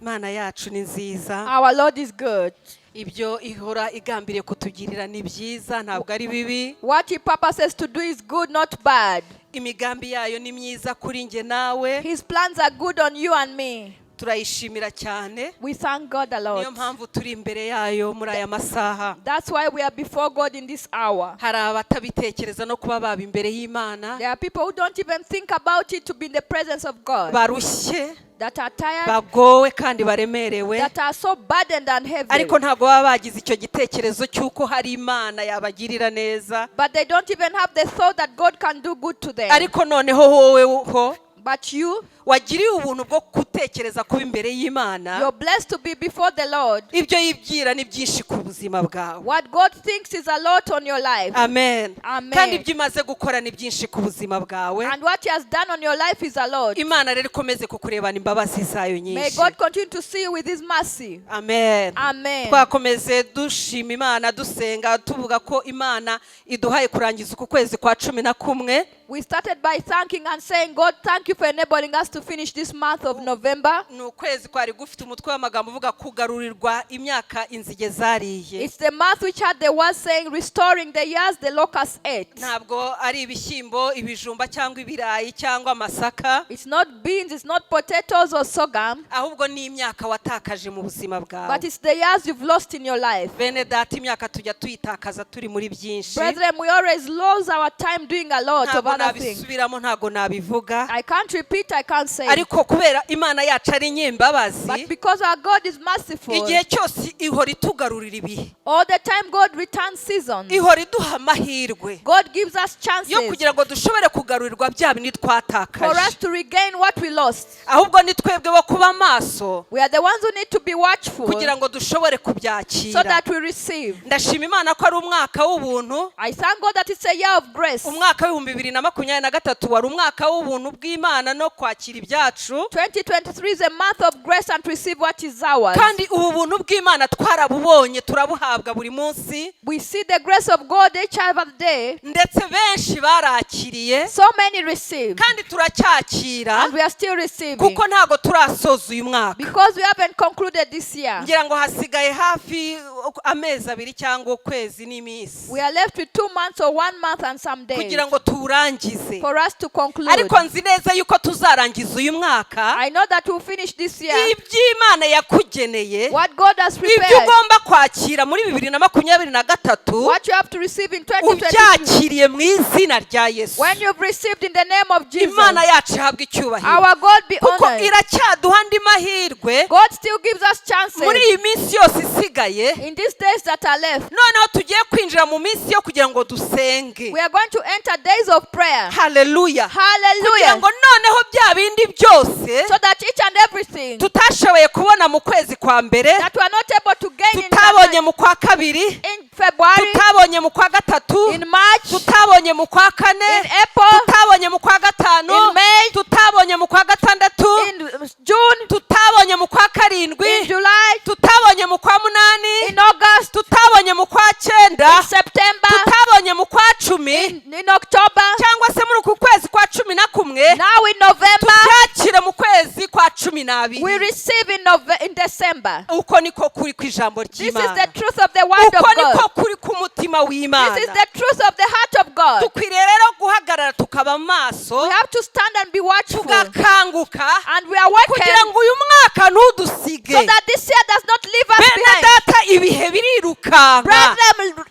Mana yacu ni nziza. Our Lord is good. Ibyo ihora igambiriye kutugirira ni byiza ntabwo ari bibi. What he purposes to do is good, not bad. Imigambi yayo ni myiza kuri nge nawe. His plans are good on you and me. Turayishimira cyane. We thank God a lot. Niyo mpamvu turi imbere yayo muri aya masaha. That's why we are before God in this hour. Hari abatabitekereza no kuba baba imbere y'Imana. There are people who don't even think about it to be in the presence of God. Barushye. That are tired. Bagowe kandi baremerewe. That are so burdened and heavy. Ariko ntago baba bagize icyo gitekerezo cyuko hari Imana yabagirira neza. But they don't even have the thought that God can do good to them. Ariko noneho wowe ho. But you, wagiriye ubuntu bwo gutekereza kuba imbere y'Imana. You're blessed to be before the Lord. Ibyo yibwira ni byinshi ku buzima bwawe. What God thinks is a lot on your life. Amen. Amen. Kandi ibyo imaze gukora ni byinshi ku buzima bwawe. And what he has done on your life is a lot. Imana rero ikomeze kukurebana imbabazi zayo nyinshi. May God continue to see you with his mercy. Amen. Amen. Twakomeze dushima Imana dusenga tuvuga ko Imana iduhaye kurangiza uku kwezi kwa 11. We started by thanking and saying, God, thank you for enabling us to finish this month of November. N'ukwezi kwari gufite umutwe w'amagambo uvuga kugarurirwa imyaka inzige zariye. It's the month which had the word saying, restoring the years the locusts ate. Ntabwo ari ibishyimbo, ibijumba cyangwa ibirayi cyangwa amasaka. It's not beans, it's not potatoes or sorghum. Ahubwo ni imyaka watakaje mu buzima bwawe. But it's the years you've lost in your life. Bene data imyaka tujya tuyitakaza turi muri byinshi. Brethren, we always lose our time doing a lot of other things. Ntago nabivuga. I can't repeat, I can't say. Ariko kubera Imana yacu ari nyembabazi. But because our God is merciful. Igihe cyose ihora itugarurira ibihe. All the time God returns seasons. Ihora iduha amahirwe. God gives us chances. Yo kugira ngo dushobore kugarurirwa bya bindi twatakaje. For us to regain what we lost. Ahubwo ni twebwe bo kuba maso. We are the ones who need to be watchful. Kugira ngo dushobore kubyakira. So that we receive. Ndashima Imana ko ari umwaka w'ubuntu. I thank God that it's a year of grace. Umwaka wa 2023 wari umwaka w'ubuntu bw'Imana no kwakira ibyacu. 2023 is a month of grace and to receive what is ours. Kandi ubu buntu bw'Imana twarabubonye turabuhabwa buri munsi. We see the grace of God each other day. Ndetse benshi barakiriye. So many receive. Kandi turacyakira. And we are still receiving. Kuko ntago turasoza uyu mwaka. Because we haven't concluded this year. Ngira ngo hasigaye hafi amezi 2 cyangwa ukwezi n'iminsi. We are left with 2 months or 1 month and some days. Kugira ngo turangize. For us to conclude. Ariko nzi neza yuko tuzarangiza uyu mwaka. I know that we'll finish this year. Iby'Imana yakugeneye. What God has prepared. Ibyo ugomba kwakira muri 2023. What you have to receive in 2023. Ubyakiriye mu izina rya Yesu. When you've received in the name of Jesus. Imana yacu ihabwa icyubahiro. Our God be kuko honored. iracyaduha andi mahirwe. God still gives us chances. Muri iyi minsi yose isigaye. In these days that are left. Noneho tugiye kwinjira mu minsi yo kugira ngo dusenge. We are going to enter days of prayer. Hallelujah. Hallelujah. Kugira ngo noneho bya bindi byose. So that each and everything. Tutashoboye kubona mu kwezi kwa mbere. That we are not able to gain tutabonye mu kwa kabiri. In February. Tutabonye mu kwa gatatu. In March. Tutabonye mu kwa kane. In April. Tutabonye mu kwa gatanu. In May. Tutabonye mu kwa gatandatu. In June. Tutabonye mu kwa karindwi. In July. Tutabonye mu kwa munani. In August. Tutabonye mu kwa cyenda. In September. Tutabonye mu kwa 10. In October. Cyangwa se muri uku kwezi kwa 11. Now in November. Tubyakire mu kwezi kwa 12. We receive in December. Uko niko kuri ku ijambo ry'Imana. This is the truth of the word of God. Uko niko kuri ku mutima w'Imana. This is the truth of the heart of God. Tukwiriye rero guhagarara tukaba maso. We have to stand and be watchful. Tugakanguka. And we are working. Kugira ngo uyu mwaka ntudusige. So that this year does not leave us behind. Data ibihe birirukanka. Brethren,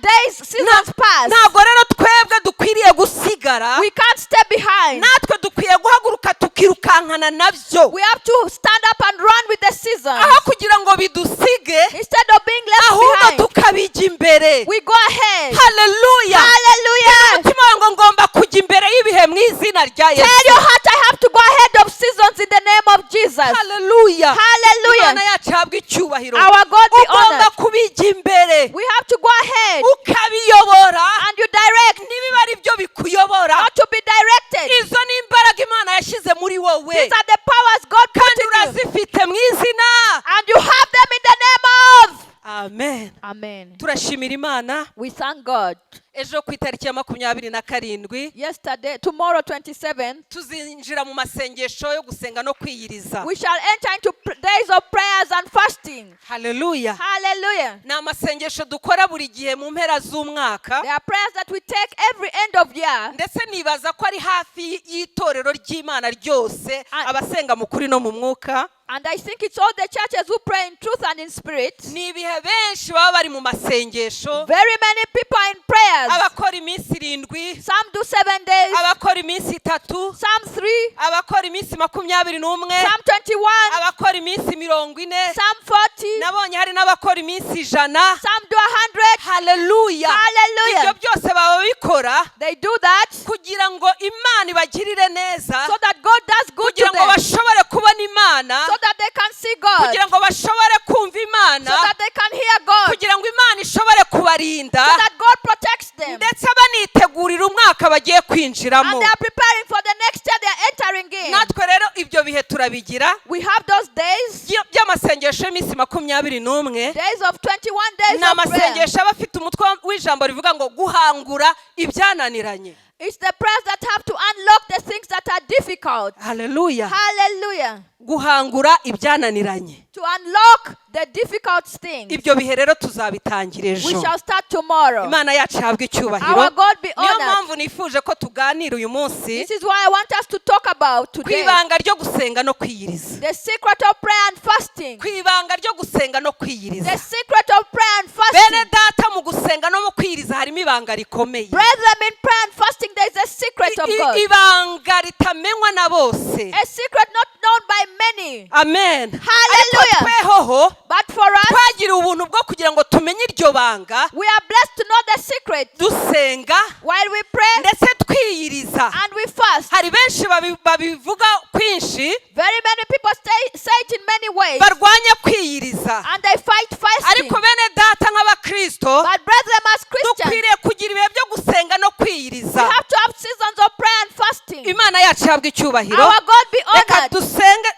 days, seasons pass. Ntabwo rero twebwe dukwiriye gusigara. We can't stay behind. Natwe dukwiye guhaguruka tukirukankana nabyo. We have to stand up and run with the seasons. Aho kugira ngo bidusige. Instead of being left ahubwo behind. tukabijya imbere. We go ahead. Hallelujah. Hallelujah. Umutima wanjye ngomba kujya imbere y'ibihe mu izina rya Yesu. Tell your heart I have to go ahead of seasons in the name of Jesus. Hallelujah. Hallelujah. Imana yacu ihabwa icyubahiro. Our God be honored. Ugomba kubijya imbere. We have to go ahead. Ukabiyobora. And you direct. Nibiba ari byo bikuyobora. Not to be directed. Izo ni imbaraga Imana yashyize muri wowe. These are the powers God put in you. Kandi urazifite mu izina. And you have them in the name of. Amen. amen. Amen. Turashimira Imana. We thank God. Ejo ku itariki ya 27 Yesterday, tomorrow 27, tuzinjira mu masengesho yo gusenga no kwiyiriza. we shall enter into days of prayers and fasting. Hallelujah. Hallelujah. Ni amasengesho dukora buri gihe mu mpera z'umwaka. There are prayers that we take every end of year. Ndetse nibaza ko ari hafi y'itorero ry'Imana ryose abasenga mu kuri no mu mwuka. And I think it's all the churches who pray in truth and in spirit. Ni ibihe benshi baba bari mu masengesho. Very many people are in prayers. Abakora iminsi 7, Some do 7 days. abakora iminsi 3, Some 3. abakora iminsi 21, Some 21. abakora iminsi 40. Some 40. Nabonye hari n'abakora iminsi 100. Some do 100. Hallelujah. Hallelujah. Ibyo byose baba bikora They do that kugira ngo Imana ibagirire neza, so that God does good to kugira ngo them. bashobore kubona Imana, So that they can see God. kugira ngo bashobore kumva Imana, So that they can hear God. kugira ngo Imana ishobore kubarinda, So that God protects them. ndetse banitegurira umwaka bagiye And kwinjiramo. they are preparing for the next year they are entering in. Natwe rero ibyo bihe turabigira We have those days, by'amasengesho y'iminsi 21. days of 21 days Ni of prayer. amasengesho aba afite umutwe w'ijambo rivuga ngo guhangura ibyananiranye. It's the prayers that have to unlock the things that are difficult. Hallelujah. Hallelujah. Guhangura ibyananiranye. To unlock the difficult things. Ibyo bihe rero tuzabitangira We ejo. shall start tomorrow. Imana yacu ihabwe icyubahiro. Our God be Niyo honored. mpamvu nifuje ko tuganira uyu munsi This is why I want us to talk about ku today. ibanga ryo gusenga no kwiyiriza. The secret of prayer and fasting. Ku ibanga ryo gusenga no The kwiyiriza. secret of prayer and Bene fasting. data, mu gusenga no mu kwiyiriza harimo ibanga rikomeye. Brethren, in prayer and fasting, there is a secret of God. Ibanga ritamenywa na bose. A secret not known by many. Amen. Hallelujah. Ariko twehoho But for us, twagiriwe ubuntu bwo kugira ngo tumenye iryo banga, we are blessed to know the secret dusenga while we pray ndetse twiyiriza. and we fast. Hari benshi babivuga kwinshi, Very many people say it in many ways. barwanya kwiyiriza. And they fight fasting. Ariko bene data nk'abakristo But brethren, as Christians, dukwiriye kugira ibihe byo gusenga no we kwiyiriza. have to have seasons of prayer and fasting. Imana yacu ihabwe icyubahiro. Our God be Reka honored.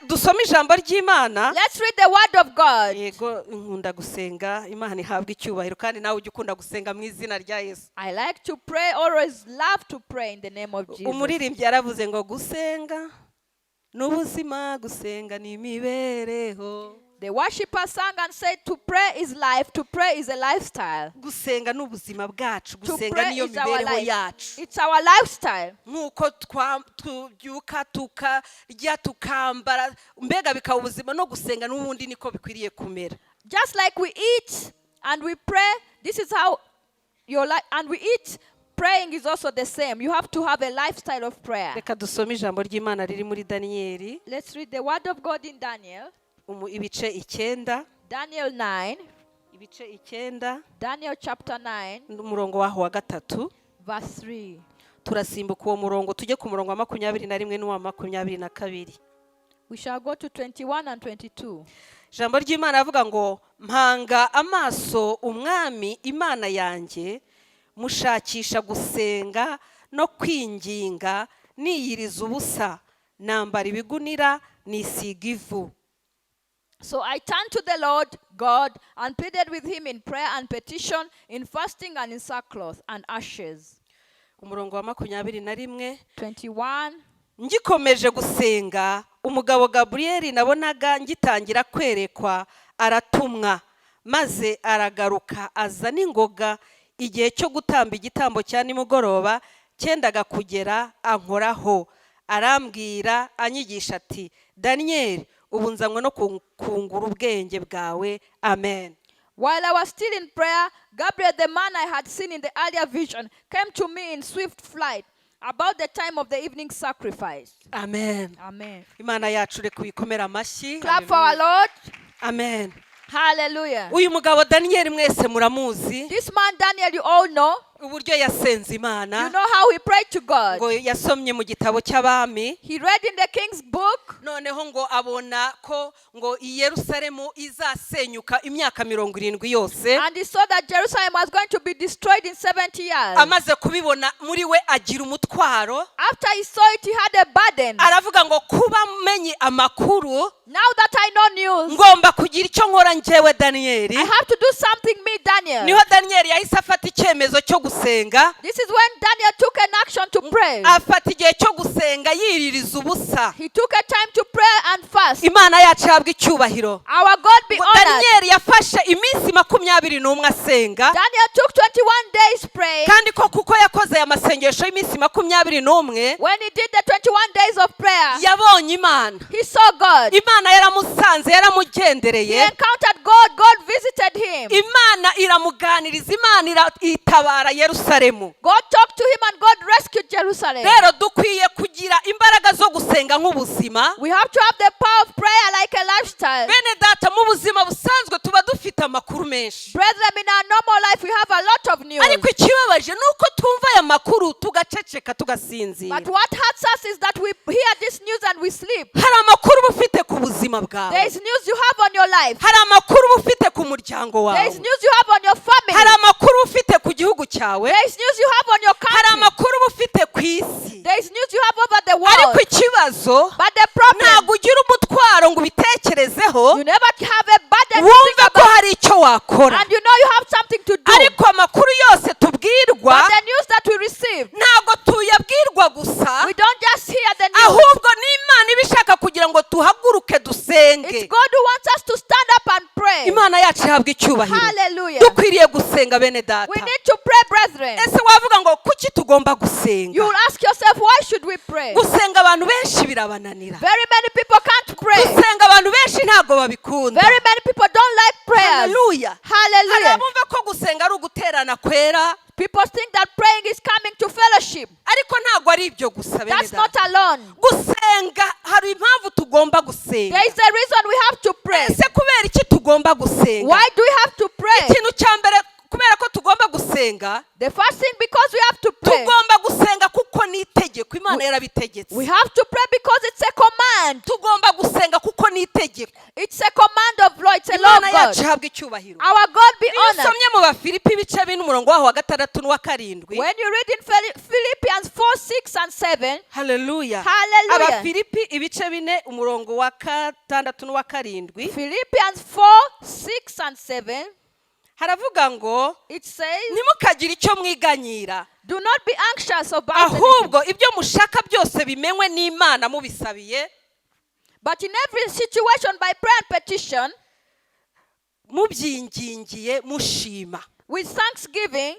dusome ijambo ry'Imana. Let's read the word of God. Yego, nkunda gusenga. Imana ihabwe icyubahiro kandi nawe ujye ukunda gusenga mu izina rya Yesu. I like to pray, always love to pray in the name of Jesus. Umuririmbyi yaravuze ngo gusenga n'ubuzima, gusenga ni imibereho. The worshiper sang and said, to pray is life, to pray is a lifestyle. Gusenga n'ubuzima bwacu, To gusenga pray niyo is our mibereho life. yacu. It's our lifestyle. Nk'uko tubyuka tukarya tukambara, mbega bikaba ubuzima, no gusenga n'ubundi niko bikwiriye kumera. Just like we eat and we pray, this is how your life, and we eat, praying is also the same. You have to have a lifestyle of prayer. Reka dusome ijambo ry'Imana riri muri Daniyeli, Let's read the word of God in Daniel. ibice 9, Daniel 9. ibice 9, Daniel chapter 9, umurongo waho wa 3. verse 3. Turasimbuka uwo murongo tujye ku murongo wa 21 n'uwa 22. We shall go to 21 and 22. Ijambo ry'Imana avuga ngo mpanga amaso umwami Imana yanjye, mushakisha gusenga no kwinginga, niyiriza ubusa, nambara ibigunira, nisiga ivu. So I turned to the Lord God and pleaded with him in prayer and petition, in fasting and in sackcloth and ashes. Umurongo wa 21. 21. Ngikomeje gusenga, umugabo Gabriel nabonaga ngitangira kwerekwa aratumwa, maze aragaruka aza n'ingoga. Igihe cyo gutamba igitambo cya nimugoroba cyendaga kugera, ankoraho arambwira anyigisha ati, Daniel, ubu nzanywe no kungura ubwenge bwawe. Amen. While I was still in prayer, Gabriel, the man I had seen in the earlier vision, came to me in swift flight about the time of the evening sacrifice. Amen. Amen. Imana yacu reka uyikomera amashyi. Clap for our Lord. Amen. Hallelujah. Uyu mugabo Daniel mwese muramuzi, This man Daniel, you all know. uburyo yasenze You Imana, know how he prayed to God. ngo yasomye mu gitabo cy'abami, He read in the king's book. noneho ngo abona ko ngo i Yerusalemu izasenyuka imyaka 70 yose. And he saw that Jerusalem was going to be destroyed in 70 years. Amaze kubibona muri we agira umutwaro, After he saw it, he had a burden. aravuga ngo kuba menye amakuru Now that I know news, ngomba ngomba kugira icyo nkora njyewe Daniyeli. I have to do something, me, Daniel. Niho Daniyeli yahise afata icyemezo cyo gusenga. This is when Daniel took an action to pray. Afata igihe cyo gusenga yiririza ubusa. He took a time to pray and fast. Imana yacu ihabwa icyubahiro. Our God be honored. Daniyeli yafashe iminsi 21 asenga. Daniel took 21 days praying. Kandi ko kuko yakoze aya masengesho y'iminsi 21, When he did the 21 days of prayer, yabonye Imana. he saw God. Imana yaramusanze, He yaramugendereye. encountered God. God visited him. Imana iramuganiriza, Imana itabara Yerusalemu. God talked to him and God rescued Jerusalem. Rero dukwiye kugira imbaraga zo gusenga nk'ubuzima. We have to have the power of prayer like a lifestyle. Bene data, mu buzima busanzwe tuba dufite amakuru menshi. Brethren, in our normal life, we have a lot of news. Ariko ikibabaje nuko twumva aya makuru tugaceceka tugasinzira. But what hurts us is that we hear this news and we sleep. Hari amakuru uba ufite ku buzima There bwawe. is news you have on your life. Hari amakuru uba ufite ku muryango There is wawe. news you have on your Hari family. amakuru uba ufite ku gihugu cyawe. There is news you have on your Hari country. amakuru uba ufite ku isi. There is news you have over the Ariko world. ikibazo But the problem, ntabwo ugira umutwaro ngo ubitekerezeho you never have a burden to think wumve ko about. hari icyo wakora. And you know you have something to do. Ariko amakuru yose tubwirwa But the news that we receive, ntabwo tuyabwirwa gusa, we don't just hear the news. ahubwo n'Imana iba ishaka kugira ngo tuhaguruke dusenge. It's God who wants us to stand up and pray. Imana yacu ihabwa icyubahiro. Hallelujah. Dukwiriye gusenga bene data. We need to pray, brethren. Ese wavuga ngo kuki tugomba gusenga? You will ask yourself, why should we pray? Gusenga abantu benshi birabananira. Very many people can't pray. Gusenga abantu benshi ntabwo babikunda. Very many people don't like prayers. Hallelujah. Hari Hallelujah. abumva ko gusenga ari uguterana kwera, People think that praying is coming to fellowship. ariko ntabwo ari ibyo gusa bene That's not data. alone. Gusenga hari impamvu tugomba gusenga. There is a reason we have to pray. Ese kubera iki tugomba gusenga? Why do we have to pray? Ikintu cya mbere kubera ko tugomba gusenga, The first thing, because we have to pray. tugomba gusenga kuko ni itegeko, Imana yarabitegetse. We have to pray because it's a command. Tugomba gusenga kuko ni itegeko. It's a command of law. It's a law Imana of God. yacu ihabwa icyubahiro. Our God be Iyo honored. usomye mu Bafilipi ibice 4 umurongo waho wa 6 n'uwa 7. When you read in Philippians 4, 6 and 7, Hallelujah. Hallelujah. Abafilipi ibice 4 umurongo wa 6 n'uwa 7. Philippians 4, 6 and 7, Haravuga ngo it says, ntimukagire icyo mwiganyira, do not be anxious about anything, ahubwo ibyo mushaka byose bimenywe n'Imana mubisabiye, but in every situation by prayer and petition, mubyingingiye mushima. with thanksgiving.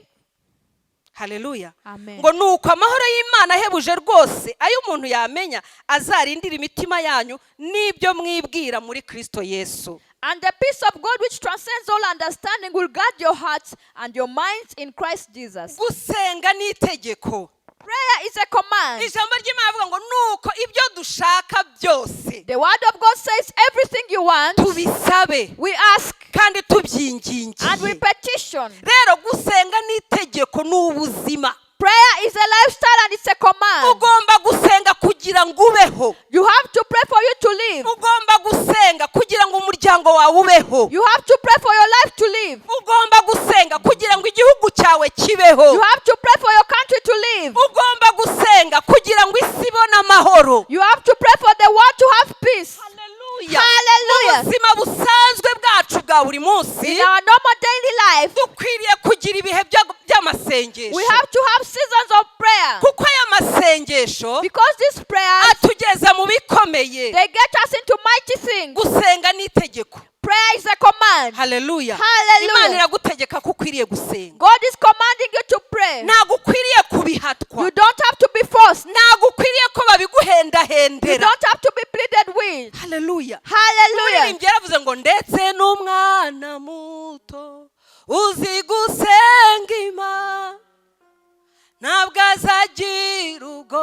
Haleluya. Amen. Ngo nuko amahoro y'Imana ahebuje rwose ayo umuntu yamenya azarindira imitima yanyu n'ibyo mwibwira muri Kristo Yesu. And the peace of God which transcends all understanding will guard your hearts and your minds in Christ Jesus. Gusenga ni itegeko. Prayer is a command. Ijambo ry'Imana rivuga ngo nuko ibyo dushaka byose The word of God says everything you want, tubisabe we ask kandi and we tubyingingiye. petition. Rero gusenga ni itegeko, ni ubuzima. Prayer is a lifestyle and it's a command. Ugomba gusenga kugira ngo ubeho. You have to pray for you to live. Ugomba gusenga kugira ngo umuryango wawe ubeho. You have to pray for your life to live. Ugomba gusenga kugira ngo igihugu cyawe kibeho. You have to pray for your country to live. Ugomba gusenga kugira ngo isi ibone amahoro. You have to pray for the world to have peace. Hallelujah. Hallelujah. Mu buzima busanzwe bwacu bwa buri munsi In our normal daily life, dukwiriye kugira ibihe by'amasengesho. we have to have seasons of prayer. Kuko aya masengesho Because these prayers, atugeza mu bikomeye. they get us into mighty things. Gusenga ni itegeko. Prayer is a command. Haleluya. Hallelujah. Imana iragutegeka ko ukwiriye gusenga. God is commanding you to pray. Ntabwo ukwiriye kubihatwa. You don't have to be forced. Ntabwo ukwiriye ko You babiguhendahendera. don't have to be pleaded with. Haleluya. Hallelujah. Umuririmbyi yaravuze ngo ndetse n'umwana muto uzi gusenga Imana ntabwo azagira ubwo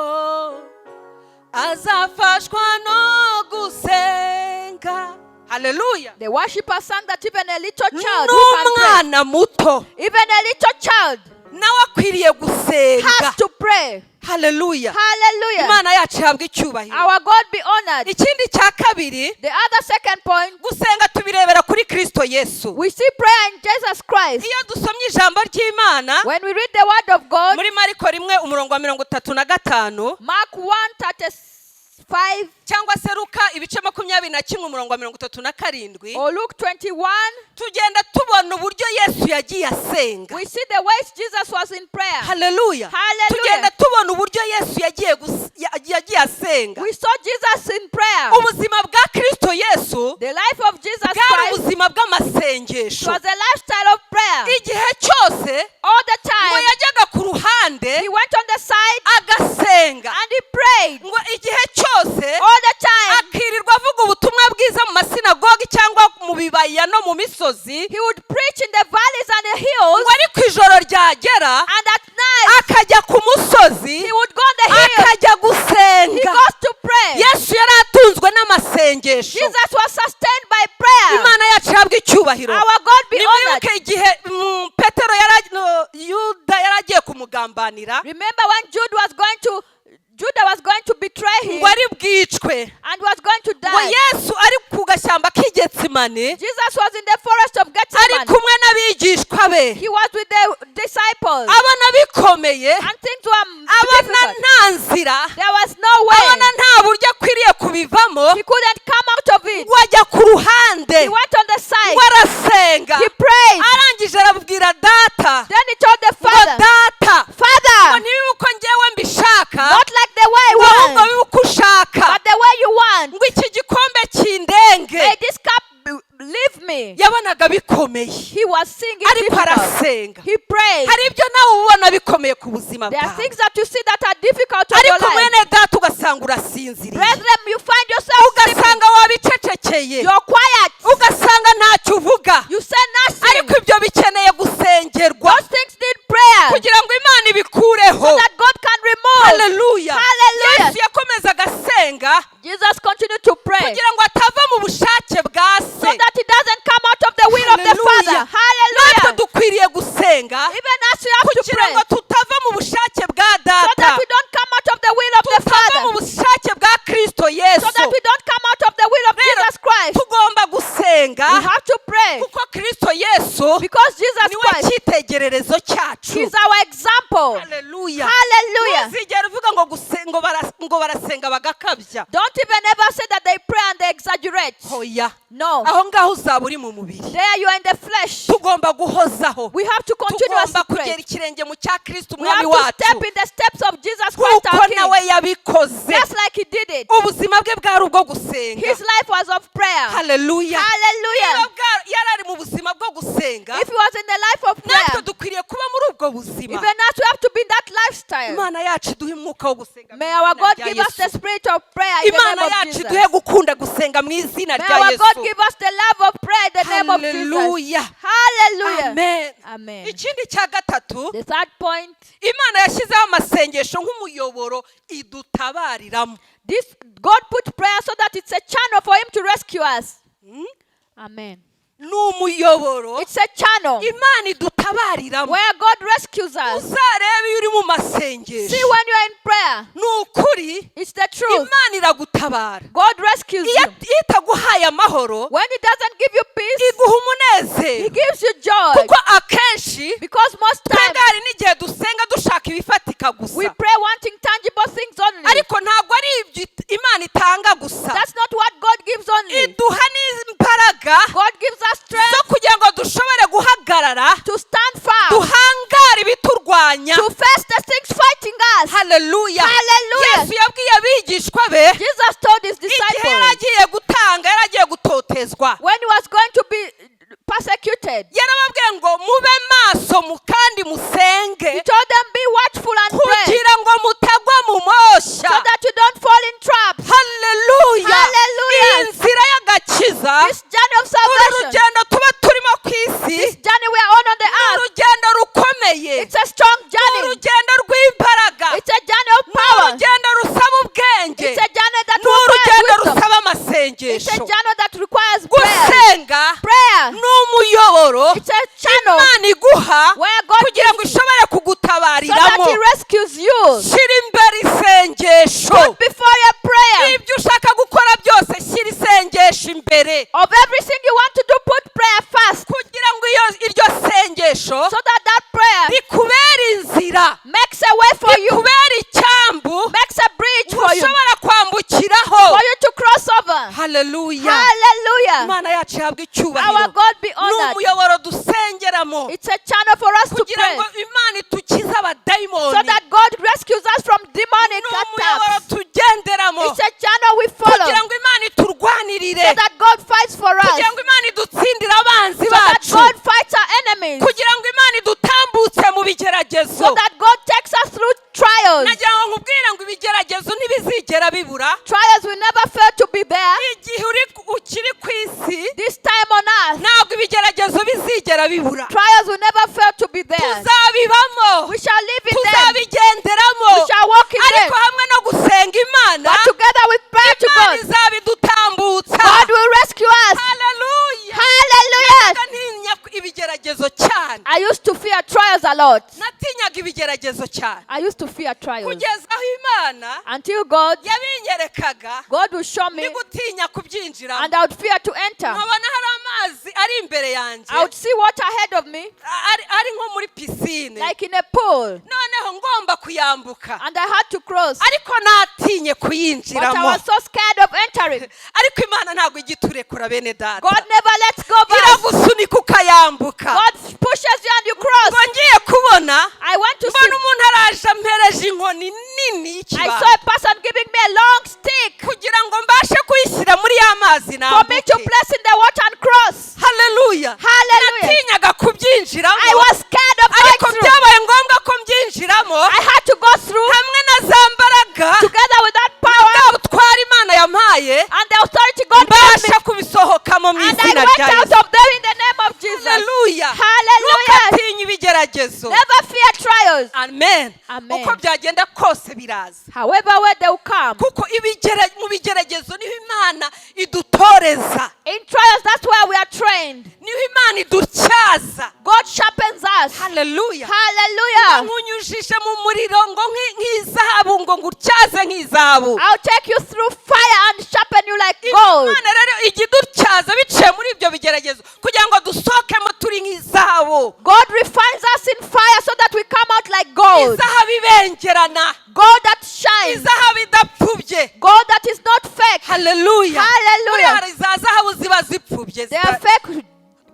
azafashwa no gusenga. Haleluya. The worshipper sang that even a little child who can pray, N'umwana muto even a little child nawe akwiriye gusenga. has to pray. Haleluya. Hallelujah. Imana yacu ihabwa icyubahiro. Our God be honored. Ikindi cya kabiri, The other second point, gusenga tubirebera kuri Kristo Yesu. we see prayer in Jesus Christ. Iyo dusomye ijambo ry'Imana When we read the word of God, muri Mariko 1 umurongo wa 35, Mark 1:35, 5 cyangwa se Luka ibice 21 umurongo wa 37 or Luke 21, tugenda tubona uburyo Yesu yagiye asenga. we see the ways Jesus was in prayer. Hallelujah. Hallelujah. Tugenda tubona uburyo Yesu yagiye asenga. We saw Jesus in prayer. Ubuzima bwa Kristo Yesu The life of Jesus bwari Christ ubuzima bw'amasengesho. was a lifestyle of prayer. Igihe cyose All the ngo time, yajyaga ku ruhande he went on the side agasenga, and he prayed. ngo igihe cyose All the time, akirirwa avuga ubutumwa bwiza mu masinagogi cyangwa mu bibaya no mu misozi, he would preach in the valleys and the hills, ngo ariko ijoro ryagera and at night, akajya ku musozi he would go on the hill. akajya He gusenga. goes to pray. Yesu yari atunzwe n'amasengesho. Jesus was sustained by prayer. Imana yacu ihabwe icyubahiro. Our God be honored. Nimwibuke igihe Petero Yuda yari agiye kumugambanira, Remember when Judah was going to betray him ngo ari bwicwe, and was going to ngo die. Yesu ari ku gashyamba k'Igetsemane Jesus was in the forest of ari Gethsemane. kumwe n'abigishwa be, He was with the disciples. abona bikomeye, And things were abona difficult. nta nzira, There was no way. abona nta buryo akwiriye kubivamo, He couldn't come out of it. ngo ajya ku ruhande, He went on the side. ngo arasenga, He prayed. arangije arabwira data, Then he told the ngo Father, data, ngo Father, ntibibe uko njyewe mbishaka, not like the way I ngo ahubwo want, bibe uko ushaka, but the way you want. ngo iki gikombe kindenge. May this cup leave me. Yabonaga bikomeye He was singing ariko difficult. arasenga. He prayed. Hari ibyo nawe ubona bikomeye ku buzima There are bwawe, things that you see that are difficult in your ariko life. mwene data ugasanga urasinziriye, Brethren, you find yourself sleeping. ugasanga wabicecekeye, You're quiet. ugasanga ntacyo uvuga, You say nothing. ariko ibyo bikeneye gusengerwa Those things need prayer kugira ngo Imana ibikureho. so that God can remove. Haleluya. Hallelujah. Yesu yakomezaga asenga Jesus continued to pray kugira ngo atava mu bushake bwa so se. that he doesn't come out of the will of the Father. Hallelujah. Natwe Hallelujah. dukwiriye gusenga Even us, we have to kugira pray ngo tutava mu bushake bwa so that data, we don't come out of the will of the tutava mu Father, bushake bwa Kristo so Yesu. that we don't come out of the will of Rero, Jesus Christ. tugomba gusenga We have to pray kuko Kristo Yesu because Jesus niwe Christ cyitegererezo cyacu. is our example. Haleluya. Hallelujah. Ntuzigere uvuga ngo barasenga bagakabya. Don't even ever say that they pray and they exaggerate. Hoya. No. Aho ngaho uzaba uri mu mubiri. There you are in the flesh. Tugomba guhozaho. We have to continuously Tugomba pray. kugera ikirenge mu cya Kristo We have umwami to step wacu, in the steps of Jesus Christ kuko our King. nawe yabikoze. Just like he did it. Ubuzima bwe bwari ubwo gusenga. His life was of prayer. Haleluya. Hallelujah. Yari ari mu buzima bwo gusenga, If he was in the life of natwe prayer, dukwiriye kuba muri ubwo buzima. even us, we have to be in that lifestyle. Imana yacu iduhe umwuka wo gusenga. May our God give us the spirit of prayer in the Imana name of yacu Jesus. iduhe gukunda gusenga mu izina May rya our God Yesu. give us the love of prayer in the name of Jesus. Hallelujah. Hallelujah. Amen. Amen. Ikindi cya gatatu, The third point, Imana yashyizeho amasengesho nk'umuyoboro idutabariramo. this God put prayer so that it's a channel for him to rescue us. Amen. Ni umuyoboro It's a channel Imana idutabariramo. where God rescues us. Uzarebe iyo uri mu See masengesho, when you're in prayer, ni ukuri it's the truth. Imana iragutabara. God rescues Iyo you. itaguhaye amahoro, When he doesn't give you peace, iguha he umunezero, gives you joy. kuko akenshi Because most twebwe times hari n'igihe dusenga dushaka ibifatika gusa, we pray wanting tangible things only. ariko ntabwo ari ibyo Imana itanga gusa, That's not what God gives only. iduha n'imbaraga God gives us zo strength kugira ngo dushobore guhagarara to stand firm, duhangare ibiturwanya. to face the things fighting us. Haleluya. Hallelujah. Yesu yabwiye abigishwa be Jesus told his igihe disciples yaragiye gutanga, yaragiye gutotezwa, when he was going to be persecuted, yarababwiye ngo mube maso kandi musenge he told them, be watchful and pray kugira ngo mutagwa mu moshya. so that you don't fall in traps. Haleluya. Hallelujah. Iyi nzira y'agakiza, This journey of uru salvation, rugendo tuba turimo ku isi, this journey we are on the ni earth, urugendo rukomeye, it's a strong ni journey. urugendo rw'imbaraga, It's a journey of ni power. urugendo rusaba ubwenge, It's a journey that ni urugendo requires wisdom. rusaba It's a amasengesho. journey that requires prayer. Gusenga Prayer. ni umuyoboro It's a channel Imana iguha where God kugira ngo gives ishobore so that kugutabariramo. he rescues you. Shyira imbere isengesho. Put before your prayer. Ibyo ushaka gukora byose shyira isengesho imbere, Of everything you want to do, put prayer first. kugira ngo iryo sengesho So that that prayer rikubere inzira, makes a way for you, rikubere icyambu makes a bridge for you, ushobora kwambukira haleluya Hallelujah. imana yacu ihabwa Our icyubahiro God be ni honored. umuyoboro dusengeramo It's a channel for us to kugira pray ngo imana itukize abadayimoni so that God rescues us from demonic ni umuyoboro attacks. tugenderamo It's a channel we follow kugira ngo imana iturwanirire so that God fights for us, kugira ngo imana idutsindire abanzi so that bacu God fights our enemies, kugira ngo imana idutambutse mu bigeragezo so that God takes us through trials. nagira ngo nkubwire ngo ibigeragezo ntibizigera bibura Trials will never fail to be there. igihe ukiri ku isi This time on earth, ntabwo ibigeragezo bizigera bibura trials will never fail to be there. tuzabibamo We shall live in them. tuzabigenderamo We shall walk in them. ariko hamwe no gusenga imana But together with prayer to imana God, izabidutambutsa God will rescue us. haleluya Hallelujah. ntinya ibigeragezo cyane I used to fear trials a lot. natinyaga ibigeragezo cyane I used to fear trials kugeza aho imana until God God will show me, ni gutinya kubyinjiramo and I would fear to enter. nkabona hari amazi ari imbere yanjye I would see water ahead of me, ari nko muri pisine like in a pool, noneho ngomba kuyambuka and I had to cross. ariko natinye But I kuyinjiramo was so scared of entering. ariko imana ntabwo ijya iturekura bene data God never lets go of us. iragusunika ukayambuka God pushes you and you cross. ngo ngiye kubona I went to see. mbona umuntu araje ampereje inkoni nini I saw y'ikibando a person giving me a long stick kugira ngo mbashe kuyishyira muri ya mazi for me to nambuke place in the water and cross. haleluya Hallelujah. natinyaga kubyinjiramo I was scared of ariko going through. byabaye ngombwa ko mbyinjiramo I had to go through hamwe na za mbaraga together with that bwa power butwara imana yampaye and the authority God gave me. mbasha kubisohokamo mu And I izina went rya out yesu of there in the name of Jesus. haleluya Hallelujah. ntugatinye ibigeragezo Never fear trials. amen Amen. uko byagenda kose biraza However, where they will come. kuko mu bigeragezo niho imana idutoreza In trials, that's where we are trained. niho imana idutyaza God sharpens us. haleluya Hallelujah. nkunyujije mu muriro ngo nk'izahabu ngo ngutyaze nk'izahabu I'll take you through fire and sharpen you like gold. imana rero ijya idutyaza biciye muri ibyo bigeragezo kugira ngo dusohokemo turi nk'izahabu God refines us in fire so that we come out like gold. izahabu ibengerana Gold that shines. izahabu idapfubye Gold that is not fake. haleluya Hallelujah. hari za zahabu ziba zipfubye They are fake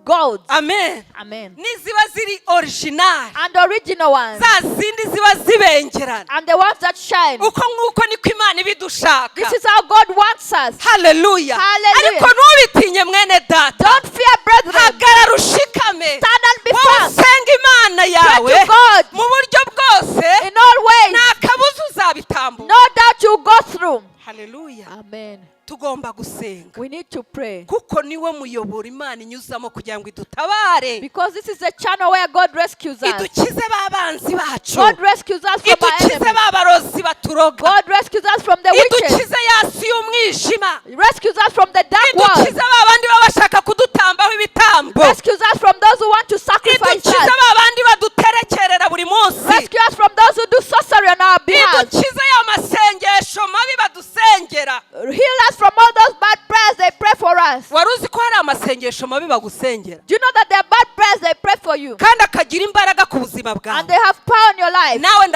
gold. amen Amen. n'iziba ziri original And original ones. za zindi ziba zibengerana And the ones that shine. uko nguko niko imana ibidushaka This is how God wants us. haleluya Hallelujah. ariko ntubitinye mwene data Don't fear, brethren. hagarara ushikame Stand and be wowe firm. usenga imana yawe Pray to God mu buryo bwose in all ways. nta kabuza uzabitambuka No doubt you go through. haleluya Amen. tugomba gusenga We need to pray. kuko niwe muyoboro imana inyuzamo kugira ngo idutabare Because this is a channel where God rescues us. idukize b'abanzi bacu God rescues us from our idukize enemies. b'abarozi baturoga God rescues us from the witches. idukize yasi y'umwijima He rescues us from the dark world. idukize babandi baba bashaka kudutambaho ibitambo Rescues us from those who want to sacrifice idukize us. babandi baduterekerera buri munsi Rescue us from those who do sorcery on our behalf. idukize ya masengesho mabi badusengera Heal us from all those bad prayers they pray for us. wari uzi ko hari amasengesho mabi bagusengera Do you know that there are bad prayers they pray for you? kandi akagira imbaraga ku buzima And bwawe they have power in your life. nawe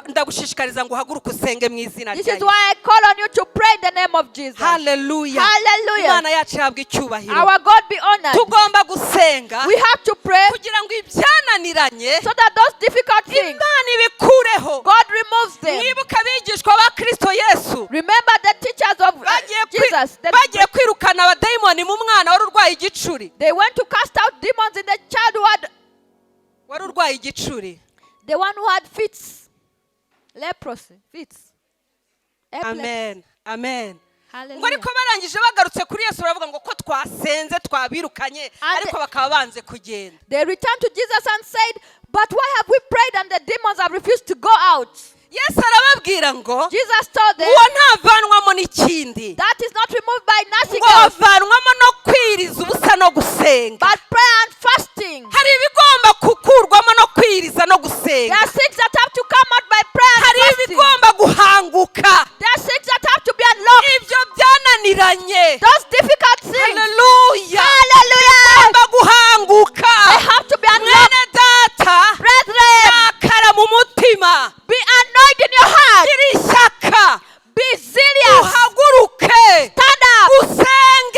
ndagushishikariza ngo uhaguruke usenge mu izina This rya is Yesu why I call on you to pray in the name of Jesus. haleluya Hallelujah. imana yacu ihabwa icyubahiro Our God be honored. tugomba gusenga We have to pray kugira ngo ibyananiranye so that those difficult things, imana ibikureho God removes them. mwibuke abigishwa ba kristo yesu Remember the teachers of Jesus. bagiye kwirukana abadayimoni mu mwana wari urwaye igicuri They went to cast out demons in the child who had, wari urwaye igicuri the one who had fits. Leprosy. Fits. Epilepsy. amen amen ngo Hallelujah. ariko barangije bagarutse kuri yesu baravuga ngo ko twasenze twabirukanye ariko bakaba banze kugenda They returned to Jesus and said, but why have we prayed and the demons have refused to go out? yesu arababwira ngo Jesus told them, uwo ntavanwamo n'ikindi that is not removed by nothing ngo else, avanwamo no kwiriza ubusa no gusenga but prayer and fasting. hari ibigomba gukurwamo no kwiriza no There gusenga are things that have to come out by prayer and hari fasting. ibigomba guhanguka There are things that have to be unlocked. ibyo byananiranye Those difficult things. haleluya Hallelujah. bigomba guhanguka They have to be unlocked. mwene data Brethren, yakara mu mutima be annoyed in your heart. gira ishyaka Be zealous. uhaguruke Stand up. usenge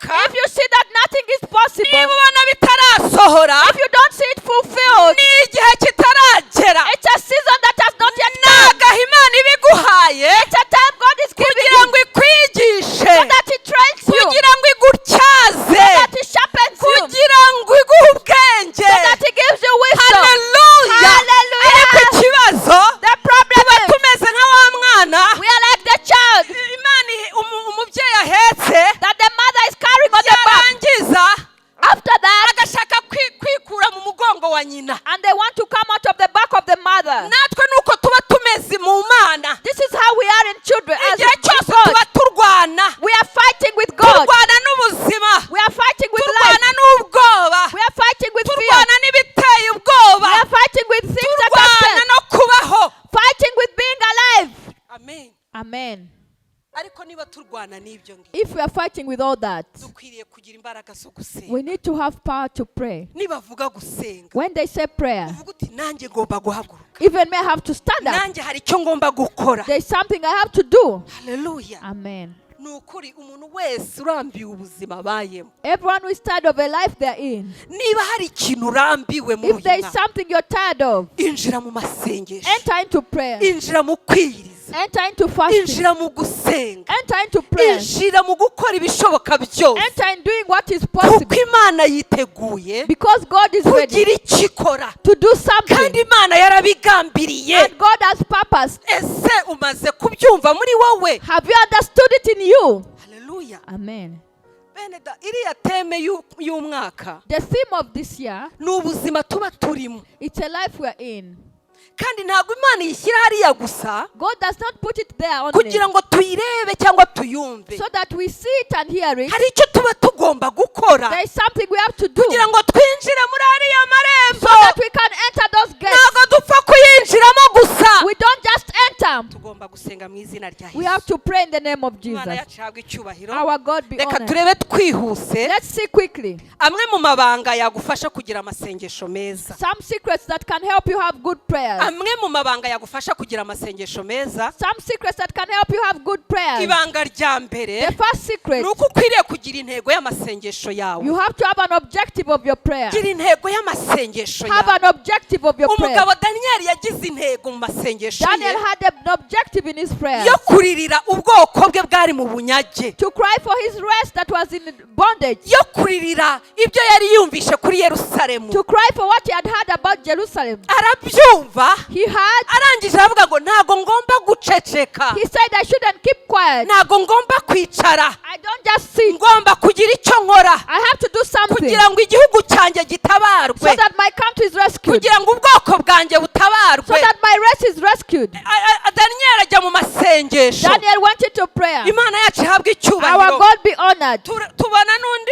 bidashoboka, if you see that nothing is possible, niba ubona bitarasohora, if you don't see it fulfilled, ni igihe kitaragera, it's a season that has not yet ni come. agahe Imana ibiguhaye It's a time God is giving kugira you ngo ikwigishe, so that He trains you, kugira ngo igutyaze, so that He sharpens you, kugira ngo iguhe ubwenge. so that He gives you wisdom. Haleluya. Hallelujah. Ariko ikibazo, The problem tuba is tumeze nka wa mwana we are like the child Imana umubyeyi ahetse, that the mother is carrying on the back. yarangiza After that, agashaka kwikura mu mugongo wa nyina. and they want to come out of the back of the mother. Natwe nuko tuba tumeze mu Mana, This is how we are in children. As igihe cyose God, tuba turwana, we are fighting with God. turwana n'ubuzima, We are fighting with life. turwana n'ubwoba, We are fighting with fear. turwana n'ibiteye ubwoba, We are fighting with things that are turwana scary. no kubaho. Fighting with being alive. Amen. Amen. Ariko niba turwana n'ibyo ngibyo, If we are fighting with all that, dukwiriye kugira imbaraga zo gusenga. we need to have power to pray. Nibavuga gusenga, When they say prayer, uvuga uti nanjye ngomba guhaguruka, even me, I have to stand up. nanjye hari icyo ngomba gukora. There's something I have to do. Haleluya. Amen. Ni ukuri umuntu wese urambiwe ubuzima abayemo, Everyone who is tired of a life they're in, niba hari ikintu urambiwe muri if there uyu is mwaka, something you're tired of, injira mu masengesho, enter into prayer. injira mu kwiyiriza, Enter into fasting. injira mu gusenga, Enter into prayer. injira mu gukora ibishoboka byose, Enter in doing what is kuko possible. Imana yiteguye Because God is ready kugira icyo ikora, to do kandi something. Imana yarabigambiriye. And God has purpose. Ese umaze kubyumva muri wowe? Have you understood it in you? Haleluya. Amen. Bene da, iriya teme y'umwaka The theme of this year, ni ubuzima tuba turimo, it's a life we're in. kandi ntabwo Imana iyishyira hariya gusa God does not put it there only kugira ngo tuyirebe cyangwa tuyumve. so that we see it and hear it. Hari icyo tuba tugomba gukora There is something we have to do kugira ngo twinjire muri hariya so marembo. that we can enter those gates. Ntabwo dupfa kuyinjiramo gusa, We don't just enter. tugomba gusenga mu izina rya We have Yesu. to pray in the name of Imana Jesus. yacu ihabwe icyubahiro. Our God be Reka honored. turebe twihuse Let's see quickly amwe mu mabanga yagufasha kugira amasengesho meza. some secrets that can help you have good prayers. Amwe mu mabanga yagufasha kugira amasengesho meza. Some secrets that can help you have good prayers. Ibanga rya mbere The first secret, ni uko ukwiriye kugira intego y'amasengesho yawe. you have to have an objective of your prayer. Gira intego y'amasengesho Have yawe. an objective of your prayer. Umugabo Daniel yagize intego mu masengesho Daniel ye had an objective in his prayer yo kuririra ubwoko bwe bwari mu bunyage, to cry for his rest that was in bondage, yo kuririra ibyo yari yumvishe kuri Yerusalemu. to cry for what he had heard about Jerusalem. Arabyumva, He had, arangije aravuga ngo ntago ngomba guceceka, he said, I shouldn't keep quiet. ntago ngomba kwicara, I don't just sit. ngomba kugira icyo nkora I have to do something kugira ngo igihugu cyanjye so gitabarwe, that my country is rescued, kugira ngo ubwoko bwanjye so butabarwe. that my race is rescued. Daniel ajya mu masengesho. Daniel went into prayer. Imana yacu ihabwe Our icyubahiro. God be honored. Tubona n'undi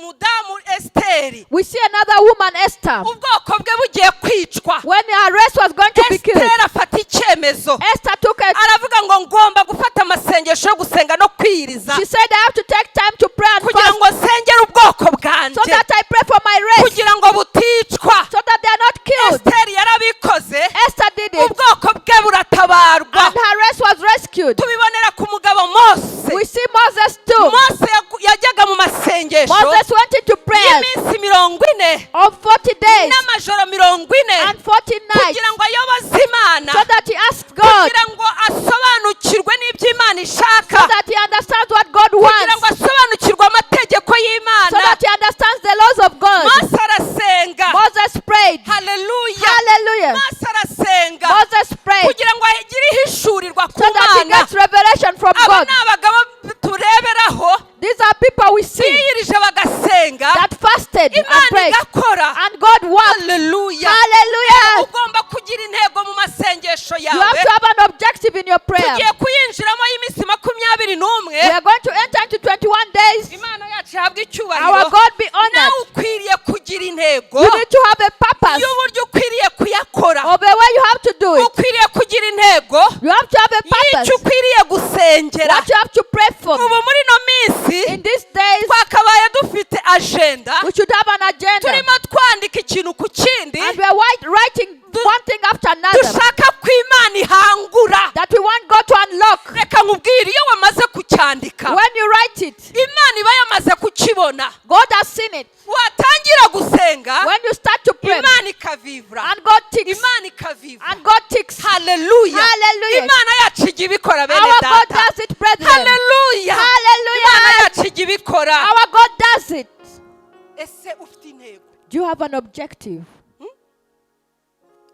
mudamu Esther, We see another woman, Esther. ubwoko bwe bugiye kwicwa. When her race was going to be killed, Esther afata icyemezo, Esther took a, aravuga ngo ngomba gufata amasengesho yo gusenga no kwiyiriza she said, I have to take time to pray and kugira fast ngo nsengere ubwoko so bwanjye, that I pray for my race, kugira ngo buticwa. so that they are not killed. Esther yarabikoze, Esther did it, ubwoko bwe buratabarwa. and her race was rescued. Tubibonera ku mugabo Mose. We see Moses too. Mose yajyaga mu masengesho Moses went into prayer y'iminsi 40 of 40 days n'amajoro 40 and 40 nights kugira ngo ayoboze Imana, so that he asked God, kugira ngo asobanukirwe n'ibyo Imana ishaka, so that he understands what God kugira ngo wants, asobanukirwe amategeko so y'Imana. that he understands the laws of God. Mose arasenga. Moses prayed. Haleluya. Hallelujah. Mose arasenga Moses prayed kugira ngo agire ihishurirwa ku so that he Mana. gets revelation from Aba God. ni abagabo tureberaho These are people we see biyirije bagasenga, that fasted and Imana prayed, igakora. and God worked. Haleluya. Hallelujah. Ugomba kugira intego mu masengesho You have yawe. to have an objective in your prayer. Tugiye kuyinjiramo y'iminsi 21. We are going to enter into 21 days. Imana yacu ihabwe Our icyubahiro. God be Nawe honored. ukwiriye kugira intego You need to have a purpose y'uburyo ukwiriye kuyakora. of the way you have to do it. Ukwiriye kugira intego You have to have a y'icyo purpose. ukwiriye gusengera. What you have to pray for. Ubu muri ino minsi In these days, twakabaye dufite agenda, we should have an agenda. turimo twandika ikintu ku kindi And we are writing one thing after another dushaka ko Imana ihangura. that we want God to unlock. Reka nkubwire, iyo wamaze kucyandika When you write it, Imana iba yamaze arabibona God has seen it. watangira gusenga When you start to pray, imana ikavivura and God ticks, imana ikavivura and God ticks. haleluya Hallelujah. imana yacu ijya ibikora bene Our God data does it, brethren. haleluya Hallelujah. imana yacu ijya ibikora Our God does it. ese ufite intego Do you have an objective?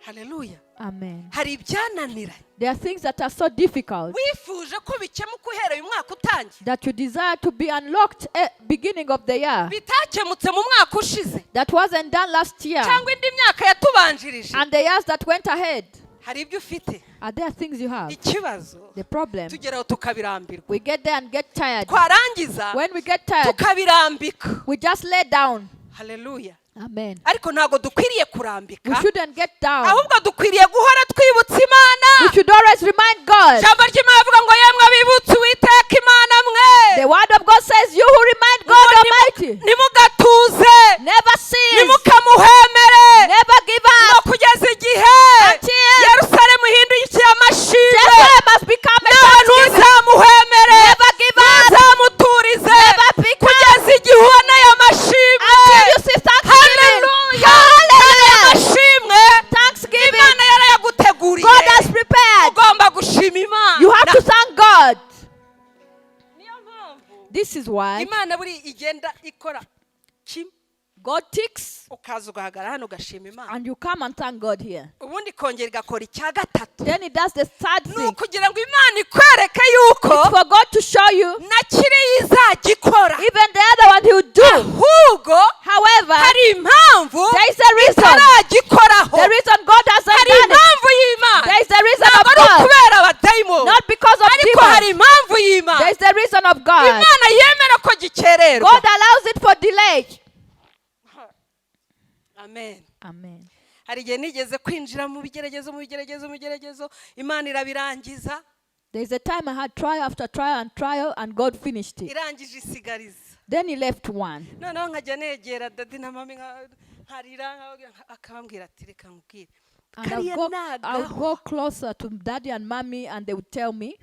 haleluya Amen. hari ibyananiranye There are things that are so difficult wifuje ko bikemuka uhereye umwaka utangiye that you desire to be unlocked at beginning of the year bitakemutse mu mwaka ushize that wasn't done last year cyangwa indi myaka yatubanjirije and the years that went ahead. hari ibyo ufite Are there things you have? ikibazo The problem, tugeraho tukabirambirwa we get there and get tired. twarangiza When we get tired, tukabirambika we just lay down. haleluya Amen. ariko ntabwo dukwiriye We kurambika shouldn't get down. ahubwo dukwiriye guhora twibutsa imana We should always remind God. ijambo ry'imana rivuga ngo yemwe abibutse uwiteka imana mwe The word of God says, you who remind God ngo Almighty, nimugatuze never cease, nimukamuhemere never give ngo up kugeza igihe until yerusalemu ihindukiye amashimwe Jerusalem must become a nawe thanksgiving. ntuzamuhemere Never give up ntuzamuturize Never pick up kugeza igihe uboneye amashimwe until you see thanksgiving. haleluya Hallelujah. amashimwe Thanksgiving. imana yarayaguteguriye God has prepared. ugomba gushima imana You have to thank God. niyo mpamvu This is why imana buri igenda ikora kimwe God ticks ukaza ugahagarara hano ugashima imana and you come and thank God here. ubundi ikongera igakora icya gatatu Then it does the third ni thing. ukugira ngo imana ikwereke yuko It's for God to show you na kiriya izajya ikora even the other one He will do. ahubwo However, hari impamvu there is a reason. itaragikoraho The reason God hasn't hari done it. impamvu y'imana There is the reason of ntabwo ari God. ukubera abadayimoni Not because of ariko hari demons. impamvu y'imana There is the reason of God. imana yemera ko gikererwa God allows it for delay. amen Amen. hari igihe nigeze kwinjira mu bigeragezo imana irabirangiza There is a time I had trial after trial and God finished it. irangije isigariza Then He left one. noneho nkajya negera dadi na mami nkarira akambwira ati reka nkubwire And kariya I'll nagahwa go closer to daddy and mommy and they would tell me,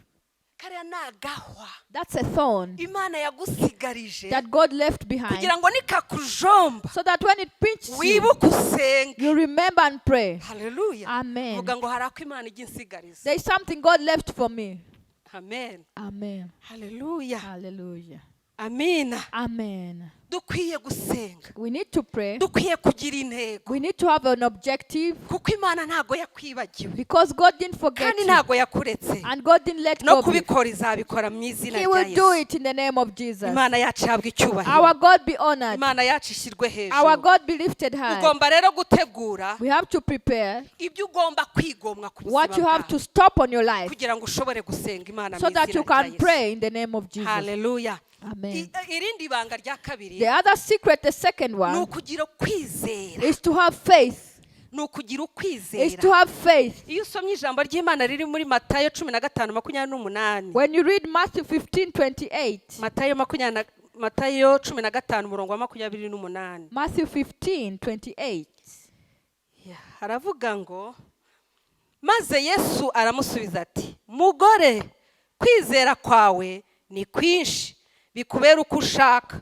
kariya nagahwa that's a thorn imana yagusigarije that God left behind. kugira ngo nikakujomba So that when it pinches you, wibuke usenge you remember and pray. haleluya Amen. vuga ngo hari ako imana ijya insigariza There is something God left for me. amen Amen. haleluya Hallelujah. amina Amen. dukwiye gusenga We need to pray. dukwiye kugira intego We need to have an objective kuko imana ntago yakwibagiwe because God didn't forget kandi you. ntago yakuretse And God didn't let no go of you. kubikora izabikora mu izina He rya will do yesu it in the name of Jesus. imana yacu ihabwa icyubahiro Our God be honored. imana yacu ishyirwe Our hejuru God be lifted high. ugomba rero gutegura We have to prepare ibyo ugomba kwigomwa ku what buzima you have bwawe to stop on your life kugira ngo ushobore gusenga imana mu so that you izina rya can yesu pray in the name of Jesus. haleluya Amen. irindi banga rya kabiri The other secret, the second ni one, ukugira ukwizera is to have faith. ni ukugira Is to ukwizera have faith. iyo usomye ijambo ry'imana riri muri matayo 15:28 When you read Matthew 15:28, matayo 15:28 Matthew 15:28, haravuga ngo maze yesu aramusubiza ati mugore kwizera kwawe ni kwinshi bikubera uko ushaka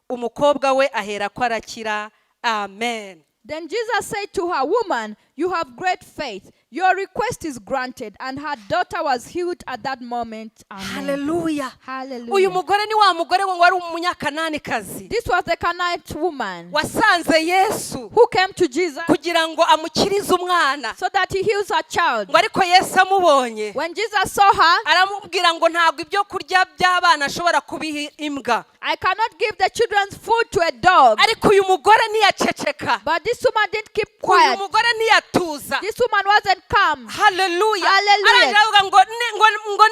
umukobwa we ahera ko arakira amen. Then Jesus said to her, woman, you have great faith. Your request is granted. And her daughter was healed at that moment. Amen. Hallelujah. Hallelujah. Uyu mugore ni wa mugore ngo wari umunyakananikazi This was the Canaanite woman wasanze Yesu who came to Jesus kugira ngo amukirize umwana so that he heals her child. ngo ariko Yesu amubonye When Jesus saw her, aramubwira ngo ntabwo ibyo kurya by'abana ashobora kubiha imbwa I cannot give the children's food to a dog. ariko uyu mugore ntiyaceceka But this woman didn't keep uyu quiet. mugore ntiyatuza. This woman wasn't calm. Hallelujah. Hallelujah. Aravuga ngo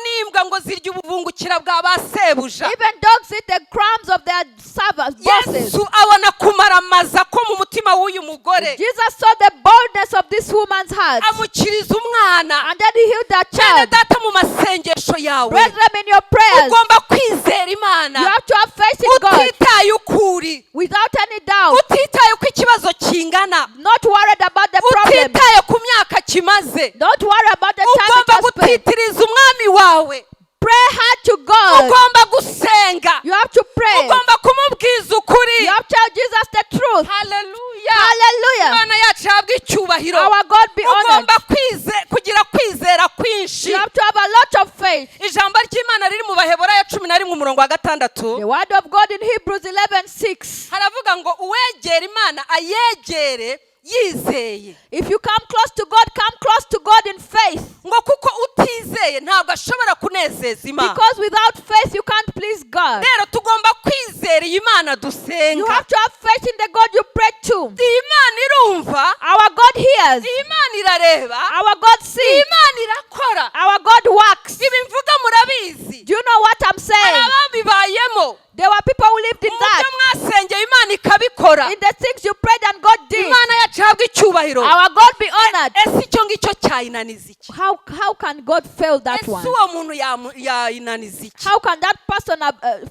nimbwa ngo zirya ubuvungukira bwa ba sebuja. Even dogs eat the crumbs of their servants, bosses. Yesu abona kumaramaza ko mu mutima w'uyu mugore. Jesus saw the boldness of this woman's heart. Amukiriza umwana. And then he healed that Cyane child. data mu masengesho yawe. Brethren, in your prayers, Ugomba kwizera Imana. you have to have faith in God Utitaye ukuri. without any doubt. Utitaye uko ikibazo kingana. Not worried about the problem. Utitaye ku myaka kimaze. Don't worry about the time it Ugomba has spent. gutitiriza umwami wawe. Pray hard to God. Ugomba gusenga. You have to pray. Ugomba kumubwiza ukuri. tell Jesus the truth. haleluya Hallelujah. imana yacu habwa icyubahiro Our God be honored. ugomba kugira kwizera kwinshi You have to have a lot of faith. ijambo ry'imana riri mu baheburayo 11:6 The word of God in Hebrews 11:6. haravuga ngo uwegera imana ayegere yizeye If you come close to God in faith. ngo kuko utizeye ntabwo ashobora kunezeza imana Because without faith you can't please God. rero tugomba kwizera iyi mana You dusenga have to have faith in the God you pray to. iyi mana irumva Our God hears. iyi mana irareba Our God iyi sees. mana irakora Our God works. ibi mvuga murabizi Do you know what I'm hari saying? ababibayemo There were people who lived in mu that. byo mwasengeye imana ikabikora In the things you prayed and God did. imana yacu habwa icyubahiro Our God be honored. ese icyo ngicyo cyayinaniza iki How can God fail that ese one? uwo muntu yayinaniza iki How can that person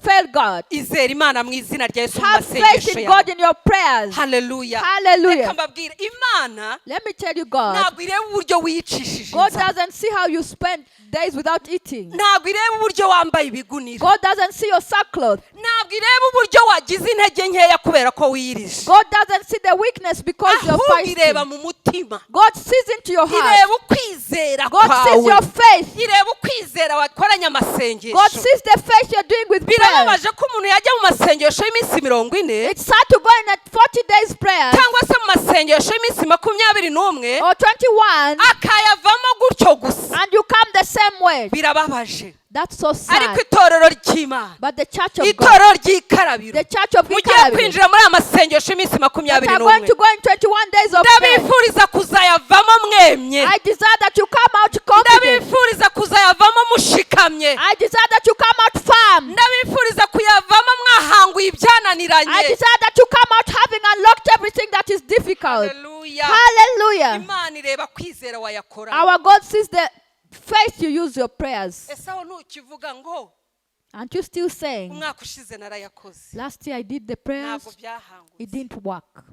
fail God? izera imana mu izina rya yesu mu Have faith masengesho in yawe God in your prayers. haleluya Hallelujah. reka mbabwire imana Let me tell you, God. ntabwo ireba uburyo wiyicishije God inzara doesn't see how you spend days without eating. ntabwo ireba uburyo wambaye ibigunira God doesn't see your sackcloth. ntabwo ireba uburyo wagize intege nkeya kubera ko wiyirije God doesn't see the weakness because you're ahubwo ireba fasting. mu mutima God sees into your heart. ireba ukwizera God sees kwawe your faith. ireba ukwizera wakoranye God amasengesho sees the faith you're doing with prayer. birababaje ko umuntu yajya mu masengesho y'iminsi 40 It's hard to go in a 40 days prayer cyangwa se mu masengesho y'iminsi 21 or 21 akayavamo gutyo gusa and you come the same way. birababaje That's so ariko sad. itorero ry'imana But the church of God, itorero ry'ikarabiro the church of mugiye Kigali-Rwanda, kwinjira muri aya masengesho y'iminsi that are going 21 to go in 21 days of prayer. ndabifuriza kuzayavamo mwemye I desire that you come out confident. ndabifuriza kuzayavamo mushikamye I desire that you come out firm. ndabifuriza kuyavamo mwahanguye I ibyananiranye desire that you come out having unlocked everything that is difficult. haleluya Hallelujah. imana ireba kwizera wayakora Our God sees the faith you use your prayers. ese aho ntukivuga ngo Aren't you still saying, umwaka ushize narayakoze last year I did the prayers, ntabwo byahangutse it didn't work.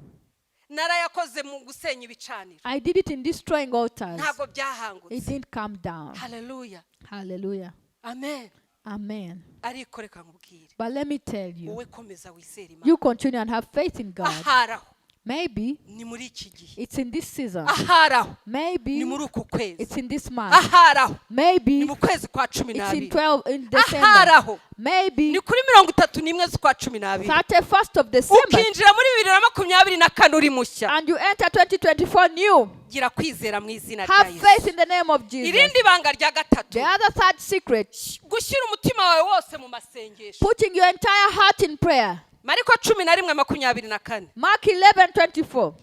narayakoze mu gusenya ibicaniro I did it in destroying altars, ntabwo it byahangutse didn't come down. haleluya Hallelujah. amen Amen. ariko reka nkubwire But let me tell you, wowe komeza wizere imana you continue and have faith in God. aharaho Maybe ni muri iki gihe it's in this season. aharaho ni Maybe muri uku kwezi it's in this month. aharaho ni Maybe mu kwezi kwa it's in 12 12 in December. aharaho Maybe ni kuri 31 z'ukwa 12 31st of December. ukinjira muri 2024 uri mushya And you enter 2024 new. gira kwizera mu izina rya Have faith yesu in the name of Jesus. irindi banga rya gatatu The other third secret, gushyira umutima wawe wose mu masengesho putting your entire heart in prayer. mariko 11:24 Mark 11:24.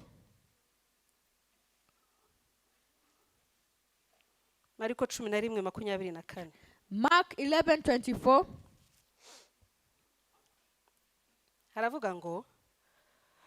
mariko 11:24 Mark 11:24. haravuga ngo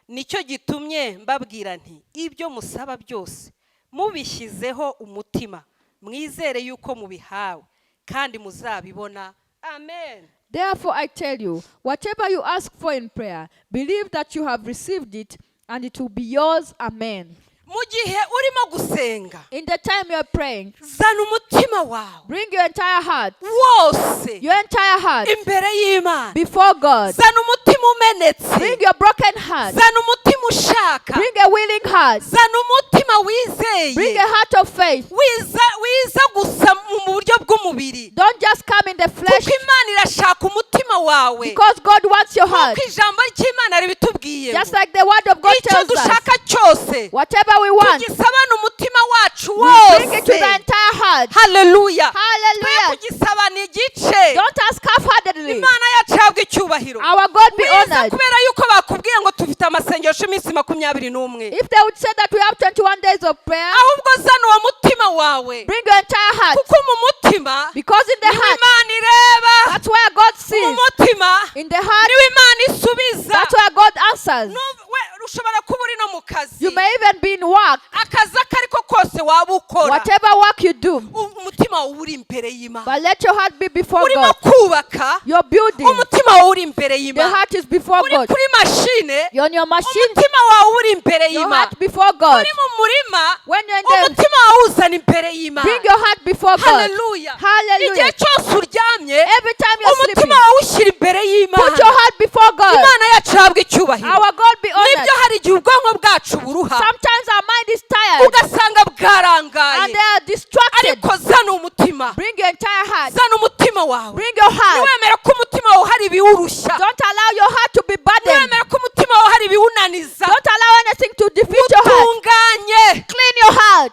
nicyo gitumye mbabwira nti ibyo musaba byose mubishyizeho umutima mwizere yuko mubihawe kandi muzabibona amen. Therefore I tell you, whatever you ask for in prayer, believe that you have received it and it will be yours. Amen. mu gihe urimo gusenga In the time you're praying, zana umutima wawe bring your entire heart, wose your entire heart imbere y'imana before God. zana umutima umenetse Bring your broken heart. zana umutima ushaka Bring a willing heart. zana umutima Bring wizeye a heart of faith. wiza gusa mu buryo bw'umubiri Don't just come in the flesh, kuko imana irashaka umutima wawe because God wants your heart. kuko ijambo ry'imana ribitubwiye Just like the word of God icyo tells us, dushaka cyose whatever we want, tugisabane umutima wacu we bring it to the wose entire heart. haleluya twe Hallelujah. kugisabana igice Don't ask half-heartedly. imana yacu habwa icyubahiro Our God be wiza honored. kubera yuko bakubwiye ngo tufite amasengesho iminsi 21 If they would say that we have 21 days of prayer, ahubwo zana uwo mutima wawe bring your entire heart. kuko mu mutima Because in the niwo heart, imana ireba that's where God mu sees. mutima In the heart, niwo imana isubiza that's where God answers. ushobora kuba uri no mu kazi You may even be in work. akazi ako ariko kose waba ukora whatever work you do, umutima wawe uri imbere y'Imana. but let your heart be before Urimo God. kubaka You're building. umutima wawe uri imbere The y'Imana. heart is before Uri God. kuri mashine You're on your machine. umutima wawe uri imbere Your y'Imana. heart before God. Uri mu murima When you're in the, umutima wawe uzana imbere y'Imana. bring your heart before God. Hallelujah. Hallelujah. Igihe cyose uryamye Every time you're sleeping, umutima wawe ushyira imbere y'Imana. put your heart before God. Imana yacu ihabwa icyubahiro. Our God be honored. Nibyo hari igihe ubwonko bwacu buruha Sometimes our mind is tired ugasanga and bwarangaye, they are distracted. ariko zana umutima, Bring your entire heart. zana umutima wawe. Bring your heart. Ntiwemere ko umutima wawe hari ibiwurushya, Don't allow your heart to be burdened. ntiwemere ko umutima wawe hari ibiwunaniza. Don't allow anything to defeat your heart. Utunganye. Clean your heart.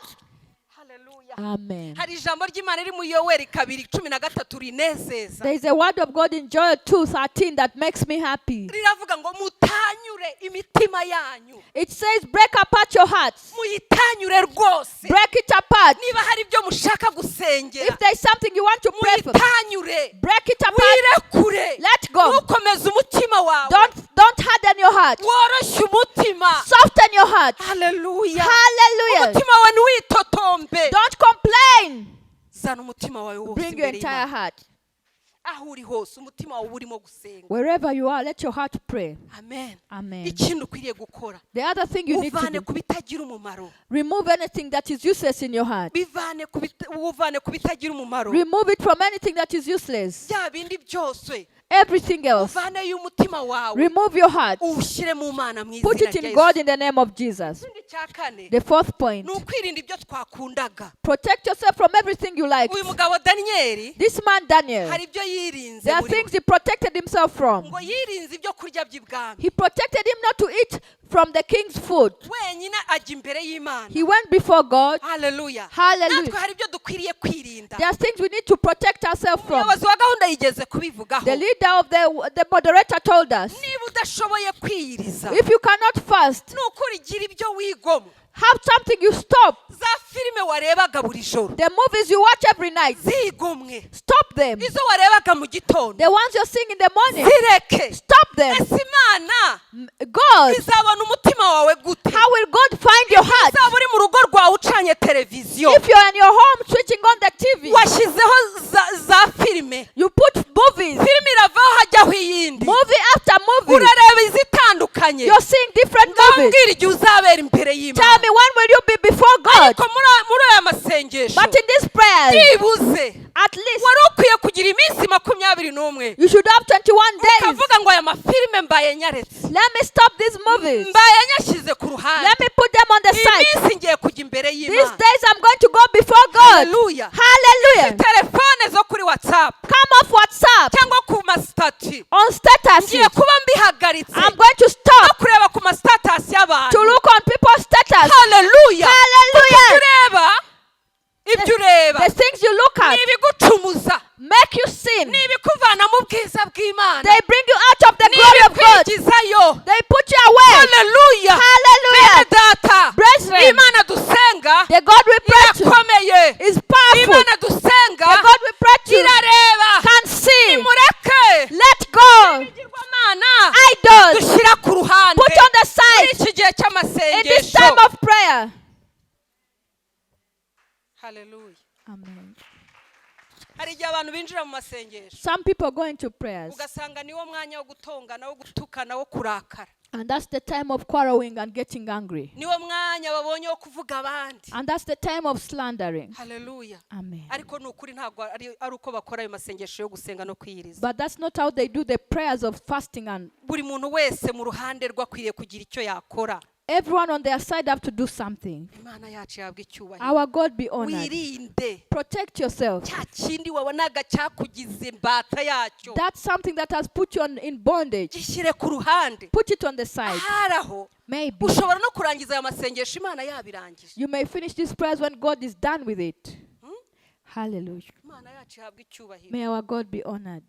Hallelujah. Amen. Hari ijambo ry'Imana riri mu Yoweri 2:13 rinezeza. There is a word of God in Joel 2:13 that makes me happy. Riravuga ngo mutanyure imitima yanyu. It says, break apart your hearts. Muyitanyure rwose. Break it apart. Niba hari ibyo mushaka gusengera, If there is something you want to pray for, muyitanyure. break it apart. Wirekure. Let go. Ntukomeze umutima wawe. Don't harden your heart. Woroshye umutima. Soften your heart. Hallelujah. Hallelujah. Umutima wawe ntiwitotombe. Don't complain. Zana umutima wawe wose Bring your imbere entire y'Imana. heart. Aho uri hose umutima wawe urimo gusenga. Wherever you are, let your heart pray. Amen. Amen. Ikindi ukwiriye gukora, The other thing you need to uvane do, ku bitagira umumaro. remove anything that is useless in your heart. Uvane ku bitagira umumaro. Remove it from anything that is useless. Bya bindi byose Everything else. uvane y'umutima wawe Remove your heart. uwushyire mu Mana mu Put izina it rya in God Yesu. in the name of Jesus. Ikindi cya kane The fourth point, ni ukwirinda ibyo twakundaga. protect yourself from everything you like. Uyu mugabo Daniyeli This man Daniel, hari ibyo yirinze there are muri things he protected himself from. ngo yirinze ibyo kurya by'ibwami. He protected him not to eat from the king's food. Wenyine ajya imbere y'Imana. He went before God. Hallelujah. Hallelujah. Natwe hari ibyo dukwiriye kwirinda. There are things we need to protect ourselves from. Umuyobozi wa gahunda yigeze kubivugaho. The leader of the moderator told us, Niba udashoboye kwiyiriza, if you cannot fast, ni ukuri gira ibyo wigomwa. have something you stop. Za filime warebaga buri joro The movies you watch every night, zigomwe. stop them. Izo warebaga mu gitondo The ones you're seeing in the morning, zireke. stop them. Ese Imana God, izabona umutima wawe gute? how will God find your heart? Uzaba uri mu rugo rwawe ucanye televiziyo, If you're in your home switching on the TV, washyizeho za filime, you put movies, filime iravaho hajyaho iyindi, movie after movie, urareba izitandukanye. you're seeing different movies. Ngambwira igihe uzabera imbere Tell y'Imana. me, when will you be before God? Ariko muri aya masengesho But in this prayer, byibuze at least wari ukwiye kugira iminsi 21 you should have 21 days. ukavuga ngo aya mafilime mbaye nyaretse, Let me stop these movies. mbaye nyashyize ku ruhande, Let me put them on the iyi side. minsi ngiye kujya imbere These y'Imana. days I'm going to go before God. Hallelujah. Hallelujah. Telefone zo kuri WhatsApp Come off WhatsApp, cyangwa ku masitati on status. ngiye kuba mbihagaritse I'm going to no stop kureba ku masitati to y'abantu. look on people's status. Hallelujah. Hallelujah. Ibyo ureba The things you look ni at ibigucumuza, make you sin. ni ibikuvana mu bwiza bw'Imana, They bring you out of the ni glory of God. ibikwigizayo. They put you away. Hallelujah. Hallelujah. Bene data, Brethren, Imana dusenga the God we pray to irakomeye. is powerful. Imana dusenga The God we pray to irareba. can see. Nimureke Let go. ibigirwamana Idols. dushyira ku ruhande Put on the muri side. iki gihe In this time cy'amasengesho. of prayer. Hallelujah. Amen. Hari igihe abantu binjira mu masengesho Some people go into prayers, ugasanga niwo mwanya wo gutongana, wo gutukana, wo kurakara, and that's the time of quarreling and getting angry. niwo mwanya babonye wo kuvuga abandi. And that's the time of slandering. Hallelujah. Amen. Ariko ni ukuri ntabwo ari uko bakora ayo masengesho yo gusenga no kwiyiriza. But that's not how they do the prayers of fasting. And Buri muntu wese mu ruhande rwe akwiriye kugira icyo yakora. everyone on their side have to do something. Imana yacu yabwa icyubahiro. Our God be honored. Wirinde Protect yourself. cya kindi wabonaga cyakugize imbata yacyo, That's something that has put you in bondage. gishyire ku ruhande. Put it on the side. Ahari aho Maybe ushobora no kurangiza aya masengesho Imana yabirangije. you may finish these prayers when God is done with it. Hallelujah. Imana yacu yabwa icyubahiro. May our God be honored.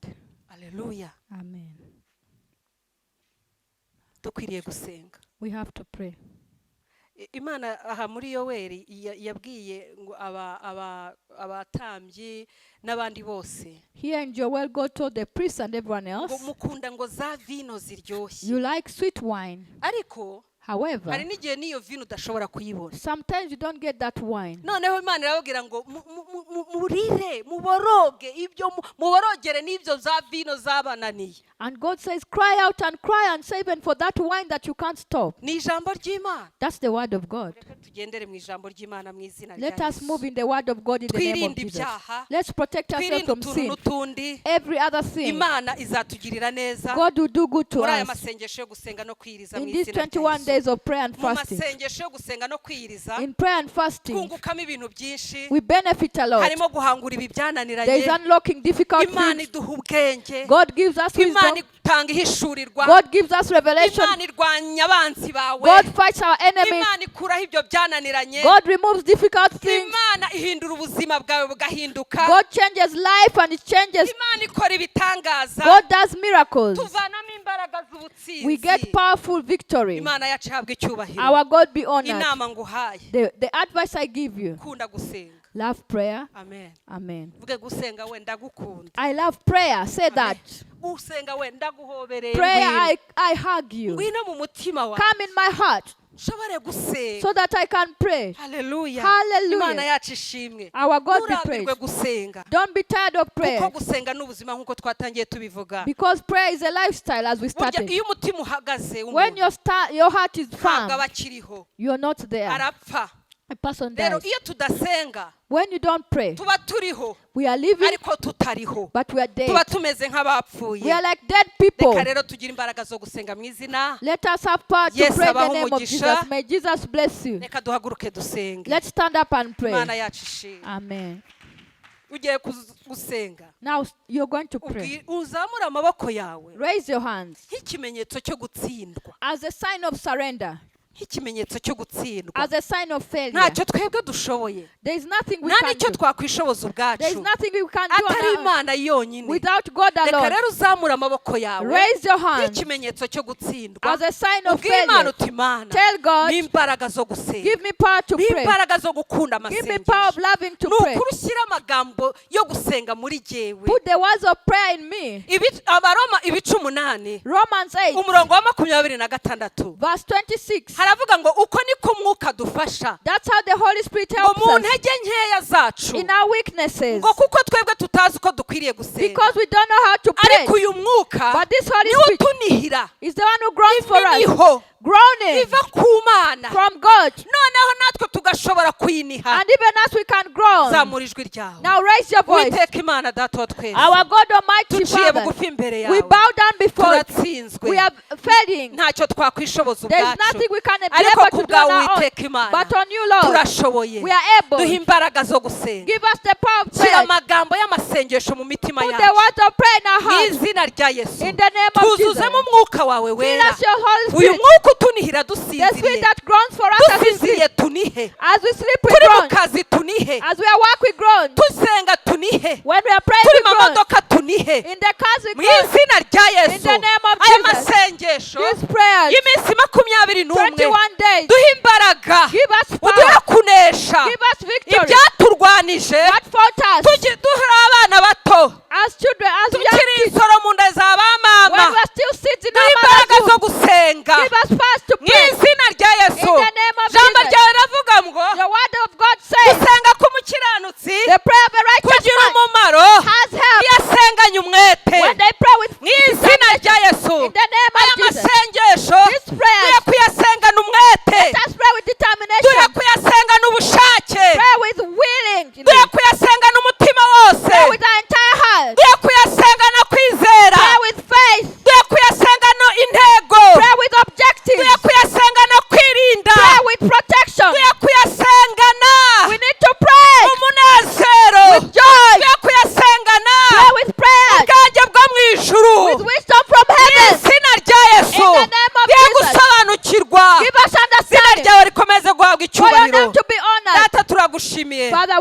Hallelujah. Amen. Dukwiriye gusenga. We have to pray. Imana aha muri Yoweri yabwiye ngo abatambyi n'abandi bose Here in Joel, God told the priests and everyone ngo else, mukunda ngo za vino ziryoshye, you like sweet wine. ariko However, hari n'igihe n'iyo vino udashobora kuyibona. sometimes you don't get that wine. Noneho Imana irababwira ngo murire muboroge ibyo muborogere n'ibyo za vino zabananiye. And God says, cry out and cry and say even for that wine that you can't stop. Ni ijambo ry'Imana. That's the word of God. Reka tugendere mu ijambo ry'Imana mu izina rya Let us Yesu. move in the word of God in the name of Twirinde Jesus. ibyaha, Let's protect ourselves twirinde from utuntu sin. n'utundi. Every other thing, Imana izatugirira neza God will do good to muri aya us. masengesho yo gusenga no kwiyiriza mu In these izina rya 21 Yesu. days of prayer and Mu fasting, masengesho yo gusenga no kwiyiriza in prayer and fasting, twungukamo ibintu byinshi. we benefit a lot. Harimo guhangura ibi There is byananiranye. unlocking difficult Imana things. iduha ubwenge. God gives us Imana wisdom. itanga ihishurirwa. God gives us revelation. Imana irwanya abanzi bawe. God fights our enemies. Imana ikuraho ibyo byananiranye. God removes difficult things. Imana ihindura ubuzima bwawe bugahinduka. God changes life and it changes. Imana ikora ibitangaza. God does miracles. Tuvanamo imbaraga We z'ubutsinzi. get powerful victory. Imana yacu ihabwa icyubahiro. Our God be honored. Inama nguhaye. The advice I give you, Kunda gusenga. love prayer. Amen. Amen. Vuge gusenga we ndagukunda. I love prayer. Say that. Usenga we ndaguhobereye. Prayer, I hug you. Ngwino mu mutima wawe. Come in my heart Nshobore gusenga. so that I can pray. Hallelujah. Hallelujah. Imana yacu ishimwe. Our God be Nturambirwe praised. gusenga. Don't be tired of prayer, Kuko gusenga n'ubuzima nk'uko twatangiye tubivuga. because prayer is a lifestyle as we Burya started. iyo umutima uhagaze When your heart is firm, ntabwo aba akiriho. you're not there. Arapfa. A person Rero dies. iyo tudasenga When you don't pray, tuba turiho we are living, ariko tutariho. but we are Tuba dead. tumeze nk'abapfuye. We are like dead people. Reka rero tugire imbaraga zo gusenga mu izina. Let us have power to Yes, pray in the abaho name of umugisha. Jesus. May Jesus bless you. Reka duhaguruke dusenge. Let's stand up and Imana pray. yacu ishimwe. Amen. Ugiye gusenga. Now you're going to pray. Uzamura amaboko yawe Raise your hands nk'ikimenyetso cyo gutsindwa. as a sign of surrender, Nk'ikimenyetso cyo gutsindwa. as a sign of failure. Ntacyo twebwe dushoboye. There is nothing we Nta can n'icyo do. twakwishoboza There is ubwacu. nothing we can do Atari on our, Imana yonyine. without God Reka alone. rero uzamura amaboko yawe Raise your hands nk'ikimenyetso cyo gutsindwa. as a sign of Ubwire Imana failure. uti Imana Tell God, n'imbaraga zo gusenga. give me power to pray. N'imbaraga zo gukunda Give me power of amasengesho. loving to Ni pray. ukuri ushyire amagambo yo gusenga muri jyewe. Put the words of prayer in me. Abaroma ibice 8 Romans 8, umurongo wa 26 verse 26. haravuga ngo uko niko umwuka dufasha That's how the Holy Spirit ngo helps mu us ntege nkeya zacu in our weaknesses. ngo kuko twebwe tutazi uko dukwiriye gusenga Because we don't know how to pray. ariko uyu mwuka But this Holy niwe Spirit utunihira is the one who groans for us. iminiho Groaning iva ku Mana from God. noneho natwe tugashobora kuyiniha. And even as we can groan. Zamura ijwi ryawe. Now raise your voice. Uwiteka Imana data wa twese Our God Almighty tuciye Father, bugufi imbere we yawe bow down before you. turatsinzwe We are failing. ntacyo twakwishoboza There is ubwacu nothing we can be ariko able ku to do on bwawe our own. Uwiteka Imana But on you, Lord, turashoboye. we are able. Duha imbaraga zo gusenga. Give us the power of Shyira prayer. amagambo y'amasengesho mu mitima Put the yacu words of prayer in our mu hearts. izina rya Yesu. In the name of Jesus. Tuzuzemo umwuka wawe Fill wera. us your Holy Uyu Spirit. mwuka utunihira The Spirit dusinziriye. that groans for us as we Dusinziriye sleep. tunihe. As we sleep, we Turi mu groan. kazi tunihe. As we are work, we groan. Tusenga tunihe. When we are praying, Turi we mu groan. modoka tunihe. In the cars, we Mu groan. izina rya In Yesu. the name of Aya Jesus. masengesho These prayers, y'iminsi 21 21 days, duha imbaraga. give us Uduhe power. kunesha Give us victory. ibyaturwanije. What fought us Duhura abana bato. as children, as young Tukiri kids, insoro mu nda za ba when we mama. are still sitting in Duha our imbaraga mother's zo womb. gusenga. Give us fast to Mu pray. izina rya Yesu. In the name of Jambo Jesus. ryawe ravuga ngo The word of God says, gusenga k'umukiranutsi the prayer of a righteous kugira man umumaro has help iyo asenganye umwete. when they pray with Mu izina rya Yesu. in the name Aya of Jesus. masengesho This prayer, duhe kuyasengana umwete. let us pray with Duhe determination. kuyasengana ubushake. Pray with willing. Duhe kuyasengana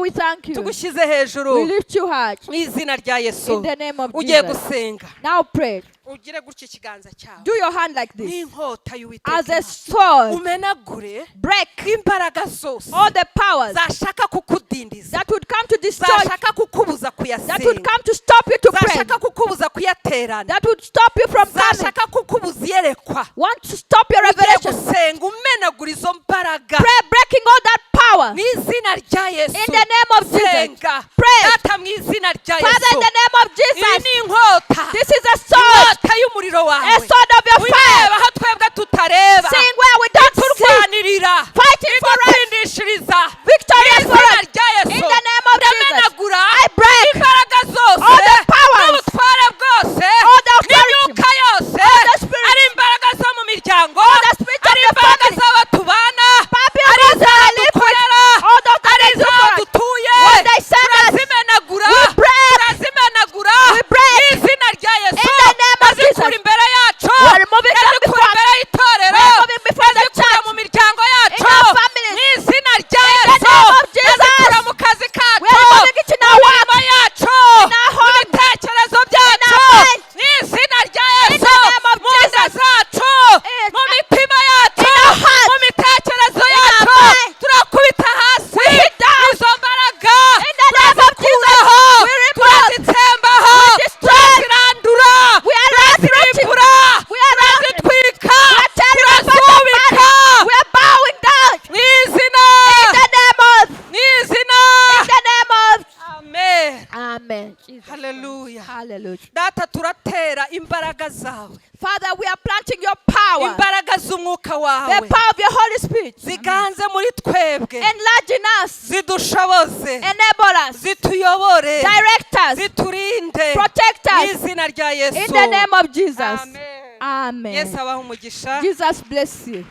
we thank you. tugushyize We hejuru lift you high. mu izina rya yesu. In the name of ugiye Jesus. gusenga Now pray. ugire gutya ikiganza cyawe Do your hand like this. n'inkota As y'uwiteka a sword, umenagure break imbaraga zose all the powers zashaka kukudindiza, that would come to destroy, zashaka kukubuza that would kuyasenga, come to stop you to pray, zashaka kukubuza kuyaterana, that would stop you from coming, zashaka kukubuza iyerekwa. want to stop your ugiye revelation. gusenga umenagura izo mbaraga Pray, breaking all that power. n'izina rya yesu. In the name of Jesus. senga Pray. data mu izina rya Father, in yesu. the name of iyi Jesus, ni inkota, this is a sword, inkota y'umuriro a wawe, sword of your fire, ureba aho twebwe tutareba, seeing where we don't see, turwanirira, fighting for us, idutsindishiriza victorious for izina us. rya yesu. In the name of Jesus, ndamenagura I break imbaraga zose all the powers, n'ubutware bwose all the authority, n'imyuka yose, all the spirits, ari imbaraga zo mu miryango, all the spirits of ari the imbaraga family, z'abo tubana, Papi, ari all that I live with, izadukorera, all those that ari I do for us, izadutuye, what they send us, turazimenagura, we break, turazimenagura we break, n'izina rya yesu. in the name of ndazikura Jesus. imbere yacu, We're removing them ndazikura before imbere y'itorero, We're removing before the ndazikura church, mu miryango yacu, in our families, n'izina rya in the yesu. name of Jesus. ndazikura mu kazi We kacu, are removing it in mu our mirimo work, yacu, in our mu home, bitekerezo byacu, our mind, n'izina rya in yesu. the name of mu nda Jesus. zacu, In- mu mitima yacu, in our heart, mu mitekerezo in our yacu, mind. turakubita hasi We hit down. izo mbaraga, In the name of Jesus, turazikuraho, we remove, turazitsembaho, we destroy, turazirandura, we are uprooting, turazirimbura, we are routing, turazitwika, we are tearing apart the turazubika body, we are bowing down. n'izina, In the name of, n'izina. in the name of, amen. Amen. Jesus. Hallelujah. Hallelujah. Data turatera imbaraga zawe, Father, we are planting your power, imbaraga z'umwuka the wawe power of your Holy Spirit. ziganze muri twebwe, Enlarge in us, zidushoboze, enable us, zituyobore, direct us, ziturinde protect us. n'izina rya In yesu. the name of Jesus. Amen. Amen. Yesu abaha umugisha. Jesus bless you.